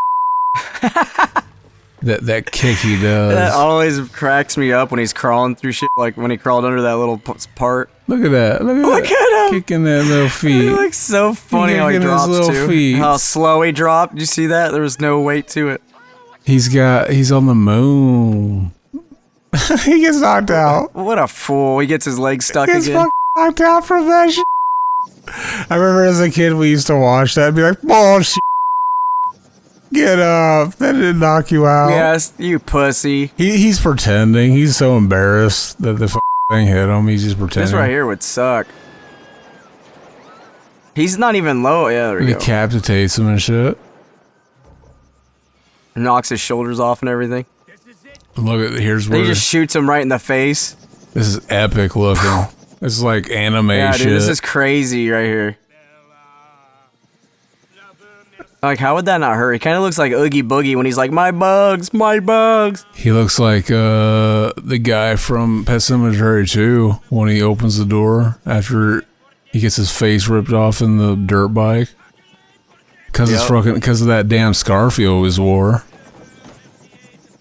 That kick he does. That always cracks me up when he's crawling through shit, like when he crawled under that little part. Look at that. Look at him. Kicking that little feet. It looks so funny how he Kicking his drops little too. feet. How slow he dropped. Did you see that? There was no weight to it. He's on the moon. He gets knocked out. What a fool. He gets his legs stuck again. Knocked out from that shit. I remember as a kid we used to watch that and be like, bullshit. Get up. That didn't knock you out. Yes, you pussy. He's pretending. He's so embarrassed that the thing hit him. He's just pretending. This right here would suck. He's not even low. Yeah, there we go. Decapitates him and shit. Knocks his shoulders off and everything. Look at here's where He just shoots him right in the face. this is epic looking. This is like anime Yeah, shit. dude, this is crazy right here. Like, how would that not hurt? He kind of looks like Oogie Boogie when he's like, my bugs, my bugs. He looks like the guy from Pet Sematary 2 when he opens the door after he gets his face ripped off in the dirt bike. Because it's fucking because of that damn scarf he always wore.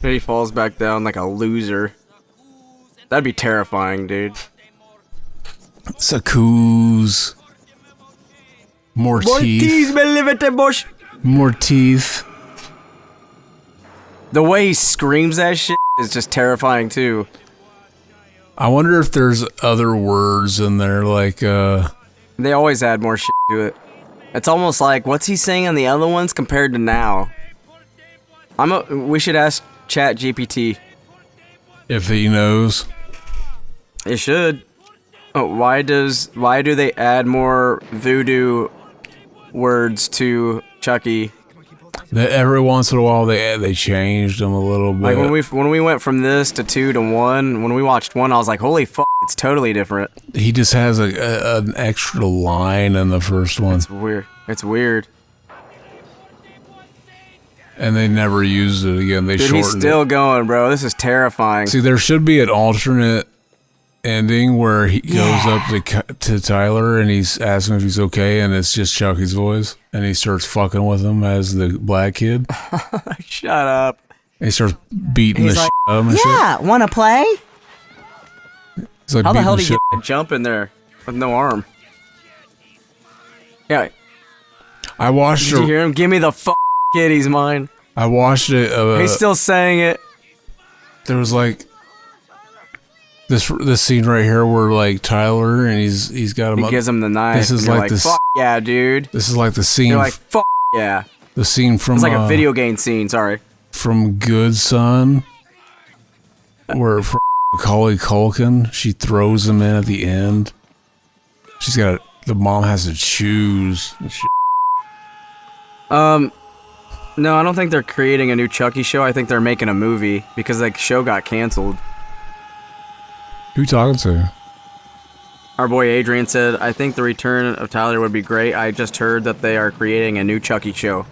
And he falls back down like a loser. That'd be terrifying, dude. Sakus. More teeth. More teeth. The way he screams that shit is just terrifying too. I wonder if there's other words in there like They always add more shit to it. It's almost like, what's he saying on the other ones compared to now? We should ask Chat GPT. if he knows. It should. Oh, why do they add more voodoo words to Chucky? That every once in a while they changed them a little bit. Like when we went from this to 2 to 1, when we watched 1, I was like, holy fuck, it's totally different. He just has an extra line in the first one. It's weird. It's weird. And they never used it again. They Dude, shortened he's still it. going, bro. This is terrifying. See, there should be an alternate ending where he goes up to Tyler and he's asking if he's okay, and it's just Chucky's voice, and he starts fucking with him as the black kid. Shut up. And he starts beating He's the like, shit out of him and Yeah, wanna play? shit. He's like How the beating hell did he shit. get a jump in there with no arm? Yeah. I watched Did you it. hear him? Give me the kid. He's mine. I watched it. He's still saying it. There was like this scene right here where like Tyler and he's got him. He gives him the knife. This is and you're like this. fuck yeah, dude. This is like the scene. You're like, fuck yeah. The scene from It's like a video game scene. Sorry. from Good Son, where Macaulay Culkin, she throws him in at the end. She's got the mom has to choose. And shit. No, I don't think they're creating a new Chucky show. I think they're making a movie because that show got canceled. Who you talking to? Our boy Adrian said, I think the return of Tyler would be great. I just heard that they are creating a new Chucky show.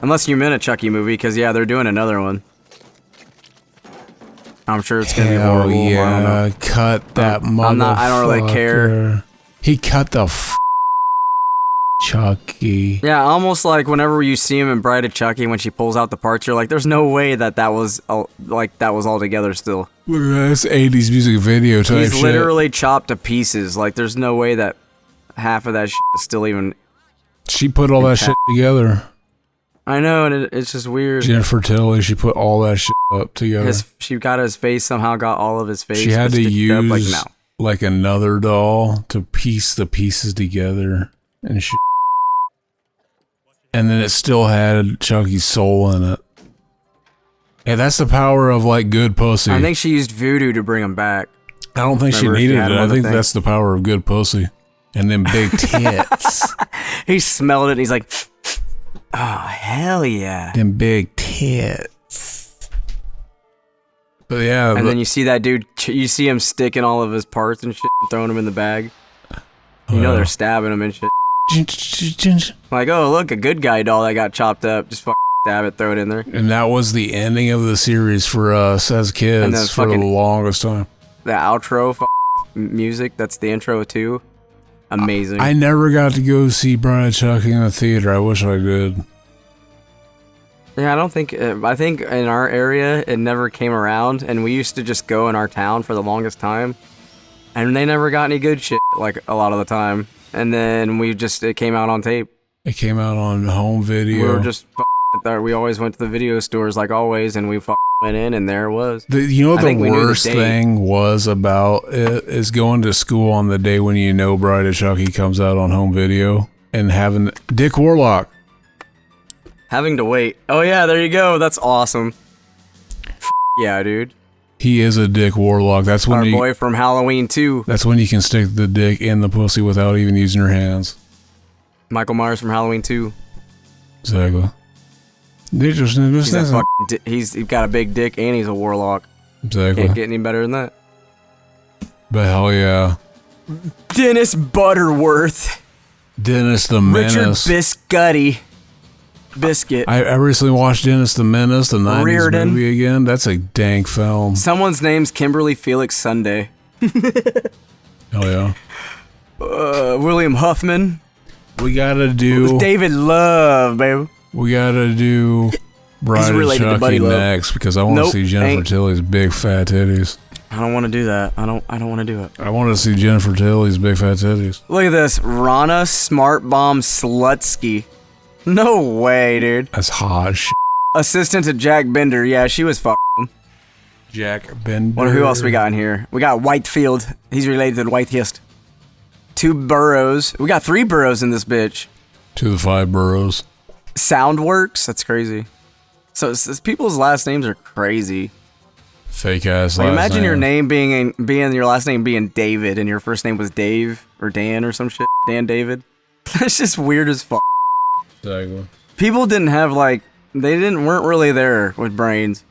Unless you meant a Chucky movie, because yeah, they're doing another one. I'm sure it's gonna be Hell horrible. yeah! Cut that motherfucker. I don't really care. He cut the Chucky. Yeah, almost like whenever you see him in Bride of Chucky, when she pulls out the parts, you're like, there's no way that was all together still. Look at that, that's 80s music video type He's shit. literally chopped to pieces. Like, there's no way that half of that shit is still even. She put all that shit together. I know, and it's just weird. Jennifer Tilly, she put all that shit up together. She got his face, somehow got all of his face. She had but to stitched it up, use like another doll to piece the pieces together and shit. And then it still had Chucky's soul in it. And that's the power of like good pussy. I think she used voodoo to bring him back. I don't think Remember, she she needed had it. him I on the think thing. that's the power of good pussy. And then big tits. He smelled it and he's like, oh, hell yeah. Them big tits. But yeah. And then you see that dude, you see him sticking all of his parts and shit and throwing them in the bag. You know they're stabbing him and shit. Like, oh, look, a good guy doll that got chopped up. Just fucking stab it, throw it in there. And that was the ending of the series for us as kids for the longest time. The outro music, that's the intro too. Amazing. I never got to go see Bride of Chucky in the theater. I wish I did. Yeah, I think in our area it never came around, and we used to just go in our town for the longest time, and they never got any good shit like a lot of the time. And then it came out on tape. It came out on home video. We were just we always went to the video stores like always, and we went in, and there it was. You know what the worst date. thing was about it is going to school on the day when you know Bride of Chucky comes out on home video and having Dick Warlock. Having to wait. Oh yeah, there you go. That's awesome. Yeah, dude. He is a dick warlock. That's when Our boy from Halloween 2. That's when you can stick the dick in the pussy without even using your hands. Michael Myers from Halloween 2. Exactly. He's got a big dick and he's a warlock. Exactly. Can't get any better than that. But hell yeah. Dennis Butterworth. Dennis the Menace. Richard Biscotti. Biscuit. I recently watched Dennis the Menace, the 90s Reardon. movie again. That's a dank film. Someone's name's Kimberly Felix Sunday. Hell yeah. William Huffman. We gotta do... David Love, baby. We gotta do Bride of Chucky next because I want to see Jennifer Tilly's big fat titties. I don't want to do that. I don't want to do it. I want to see Jennifer Tilly's big fat titties. Look at this. Rana Smart Bomb Slutsky. No way, dude. That's hot shit. Assistant to Jack Bender. Yeah, she was fucking. Jack Bender. Wonder who else we got in here. We got Whitefield. He's related to the Whitehist. 2 Burrows. We got 3 Burrows in this bitch. 2 of the 5 boroughs. Soundworks. That's crazy. So people's last names are crazy. Fake ass Like, last imagine name. your name being your last name being David and your first name was Dave or Dan or some shit. Dan David. That's just weird as fuck. Exactly. People didn't have weren't really there with brains.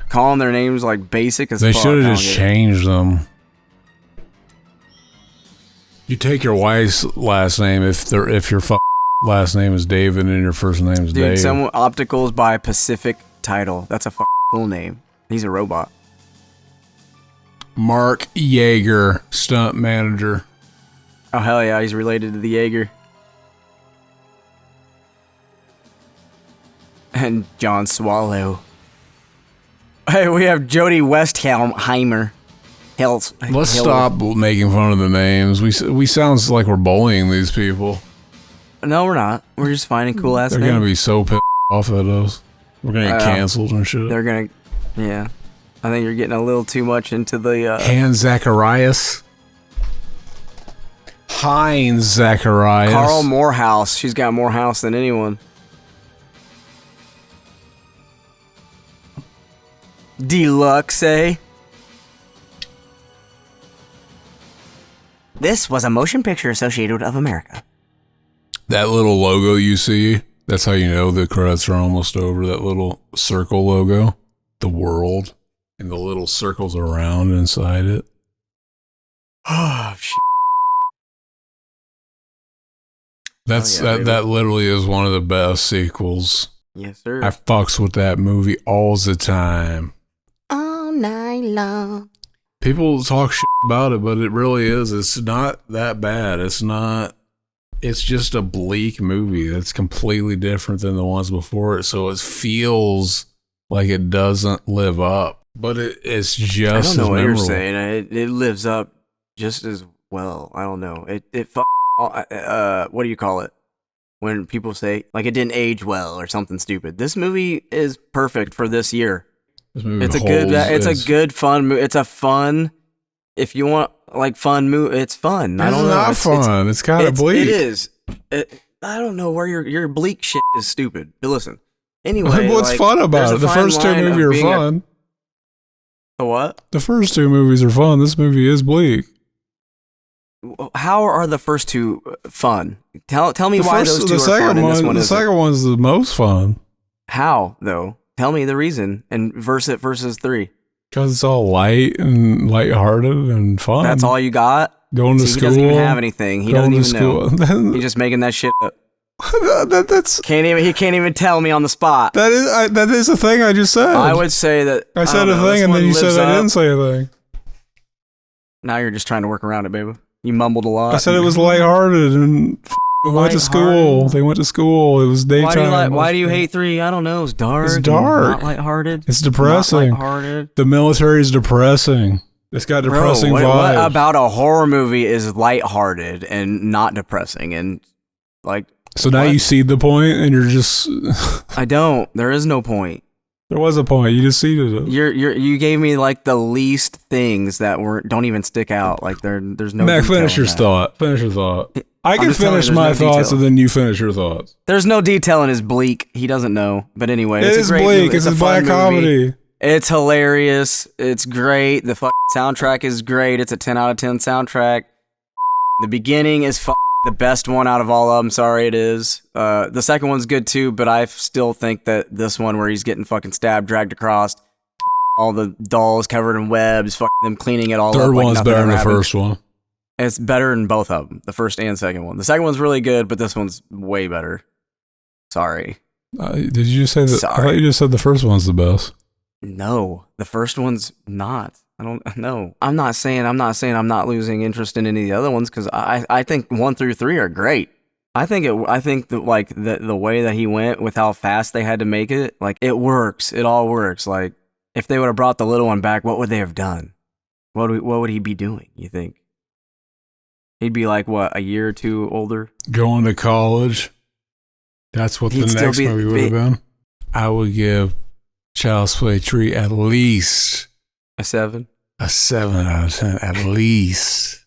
Calling their names like basic as They fuck. should have just changed them. You take your wife's last name if your last name is David and your first name is Dave. Dude, some Opticals by Pacific Title. That's a cool name. He's a robot. Mark Yeager, stunt manager. Oh hell yeah, he's related to the Jaeger. And John Swallow. Hey, we have Jodie Westheimer. Let's stop making fun of the names. We sounds like we're bullying these people. No, we're not. We're just finding cool ass names. They're gonna be so pissed off at us. We're gonna get canceled and shit. They're gonna, yeah. I think you're getting a little too much into the. Hans Zacharias. Heinz Zacharias. Carl Morehouse. She's got more house than anyone. Deluxe, eh? This was a motion picture associated of America. That little logo you see, that's how you know the credits are almost over. That little circle logo, the world, and the little circles around inside it. Oh, shit. That literally is one of the best sequels. Yes, sir. I fucks with that movie all the time. All night long. People talk shit about it, but it really is. It's not that bad. It's not. It's just a bleak movie that's completely different than the ones before it. So it feels like it doesn't live up, but it's just. I don't know as what memorable. you're saying. It lives up just as well. I don't know. What do you call it? When people say like it didn't age well or something stupid. This movie is perfect for this year. This movie It's a good fun movie. It's a fun. If you want like fun movie, it's fun. I don't know. Not fun. It's kind of bleak. It is. I don't know where your bleak shit is stupid. But listen. Anyway, what's fun about it? The first 2 movies are fun. The what? The first 2 movies are fun. This movie is bleak. How are the first 2 fun? Tell me why those 2 are fun and this one The isn't. second one's the most fun. How though? Tell me the reason and versus 3. Because it's all light and lighthearted and fun. That's all you got? Going to See, school. He doesn't even have anything. He doesn't even know. He's just making that shit up. He can't even tell me on the spot. That is a thing I just said. I would say that I said a thing and then you said I didn't say a thing. Now you're just trying to work around it, baby. You mumbled a lot. I said it was lighthearted and went to school. They went to school. It was daytime. Why do you hate 3? I don't know. It's dark. It's dark. Not lighthearted. It's depressing. Not lighthearted. The military is depressing. It's got depressing Bro, vibes. what about a horror movie is lighthearted and not depressing and like? So now you see the point, and you're just. I don't. There is no point. There was a point. You just seeded it. You gave me like the least things that don't even stick out. Like there's no. Mac, detail finish in your that. thought. Finish your thought. I can just telling you, finish there's my no thoughts detail. and then you finish your thoughts. There's no detail in his bleak. He doesn't know. But anyway, It it's is a great bleak. movie. It's a fun black movie. comedy. It's hilarious. It's great. The soundtrack is great. It's a 10 out of 10 soundtrack. The beginning is the best one out of all of them. Sorry, it is. The second one's good too, but I still think that this one where he's getting fucking stabbed, dragged across, all the dolls covered in webs, them cleaning it all up. Third like one's nothing better than ever the happened. first one. It's better than both of them, the first and second one. The second one's really good, but this one's way better. Sorry. Did you just say that? Sorry. I thought you just said the first one's the best. No, the first one's not. I don't know. I'm not saying I'm not losing interest in any of the other ones because I think 1 through 3 are great. I think that the way that he went with how fast they had to make it, like it works. It all works. Like if they would have brought the little one back, what would they have done? What would he be doing? You think? He'd be like what, a year or two older? Going to college. That's what He'd the still next be movie would have been. I would give Child's Play 3 at least a 7. A 7 out of 10, at least.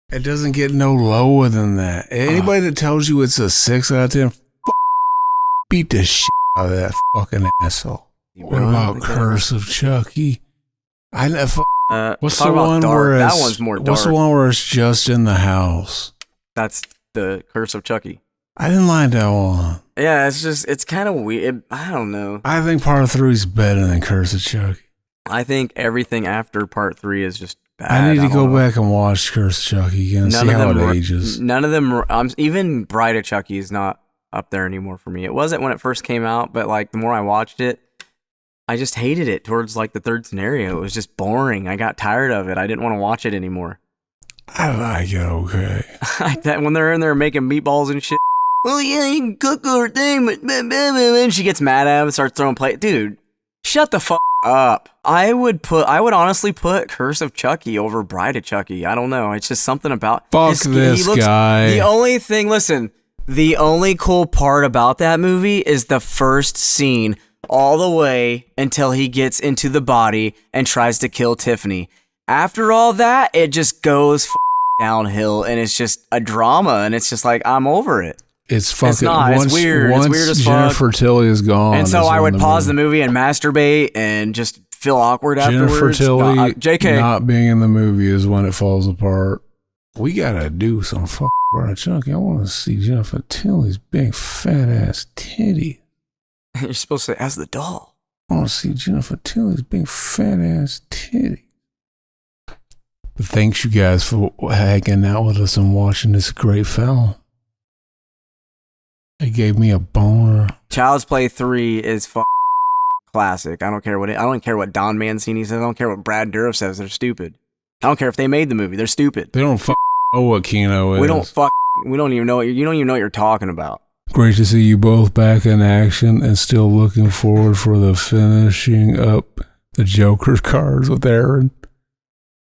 It doesn't get no lower than that. Anybody that tells you it's a 6 out of 10, beat the shit out of that fucking asshole. What about Curse of Chucky? What's the one where that one's more dark. What's the one where it's just in the house? That's the Curse of Chucky. I didn't like that one. Yeah, it's kind of weird. I don't know. I think part 3 is better than Curse of Chucky. I think everything after part 3 is just bad. I need to go know. back and watch Curse of Chucky again and see how it ages. None of them. Even Bride of Chucky is not up there anymore for me. It wasn't when it first came out, but like the more I watched it, I just hated it towards like the third scenario. It was just boring. I got tired of it. I didn't want to watch it anymore. I like it okay. When they're in there making meatballs and shit. Well, yeah, you can cook her thing, but and she gets mad at him and starts throwing plate. Dude, shut the fuck up. I would honestly put Curse of Chucky over Bride of Chucky. I don't know. It's just something about this guy. The only thing, listen, the only cool part about that movie is the first scene all the way until he gets into the body and tries to kill Tiffany. After all that, it just goes downhill and it's just a drama and it's just like, I'm over it. It's fucking. It's not. It's weird. It's weird as fuck. Jennifer Tilly is gone. And so I would pause the movie and masturbate and just feel awkward afterwards. Jennifer Tilly JK. not being in the movie is when it falls apart. We gotta do some fucking Chucky. I want to see Jennifer Tilly's big fat ass titty. You're supposed to say, as the doll. I want to see Jennifer Tilly's big fat ass titty. But thanks you guys for hanging out with us and watching this great film. It gave me a boner. Child's Play 3 is classic. I don't care what Don Mancini says. I don't care what Brad Dourif says. They're stupid. I don't care if they made the movie. They're stupid. They don't know what Kino is. We don't even know what you don't even know what you're talking about. Great to see you both back in action and still looking forward for the finishing up the Joker cards with Aaron.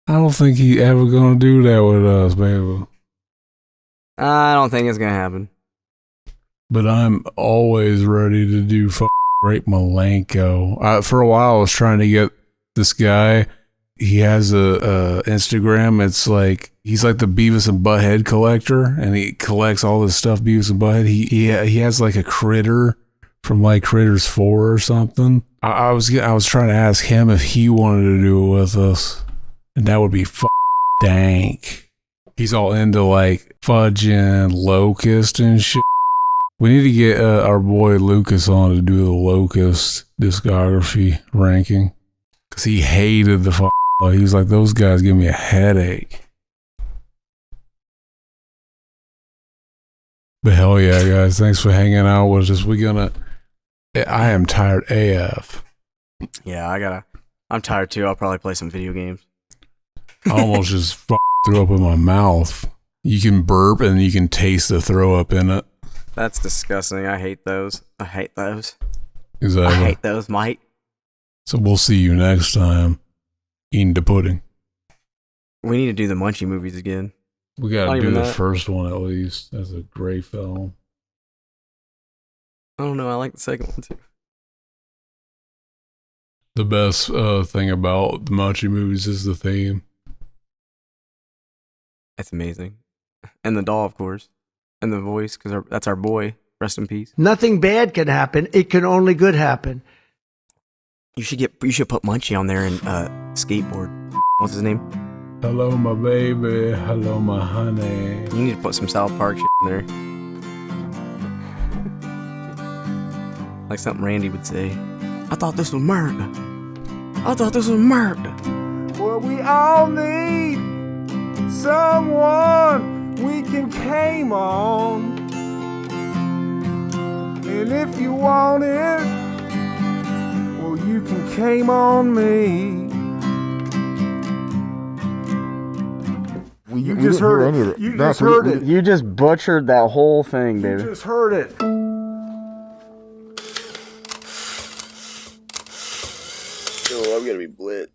I don't think he ever gonna do that with us, baby. I don't think it's gonna happen. But I'm always ready to do Great Malenko. For a while, I was trying to get this guy. He has a Instagram. It's like he's like the Beavis and Butthead collector, and he collects all this stuff. Beavis and Butthead. He has like a critter from like Critters 4 or something. I was trying to ask him if he wanted to do it with us, and that would be dank. He's all into like fudging Locust and shit. We need to get our boy Lucas on to do the Locust discography ranking. Because he hated the he was like, those guys give me a headache. But hell yeah, guys. Thanks for hanging out with us. I am tired AF. Yeah, I'm tired too. I'll probably play some video games. I almost just threw up in my mouth. You can burp and you can taste the throw up in it. That's disgusting. I hate those. Exactly. I hate those, Mike. So we'll see you next time eating the pudding. We need to do the Munchie movies again. We gotta do the first one at least. That's a great film. I don't know. I like the second one too. The best thing about the Machi movies is the theme. That's amazing. And the doll, of course. And the voice, because that's our boy. Rest in peace. Nothing bad can happen. It can only good happen. You should put Munchie on there and skateboard. What's his name? Hello, my baby. Hello, my honey. You need to put some South Park shit in there. Like something Randy would say. I thought this was murder. I thought this was murder. Well, we all need someone we can came on. And if you want it, well, you can came on me. You just heard it. You just heard it. You just butchered that whole thing, baby. You just heard it. Yo, I'm gonna be blit.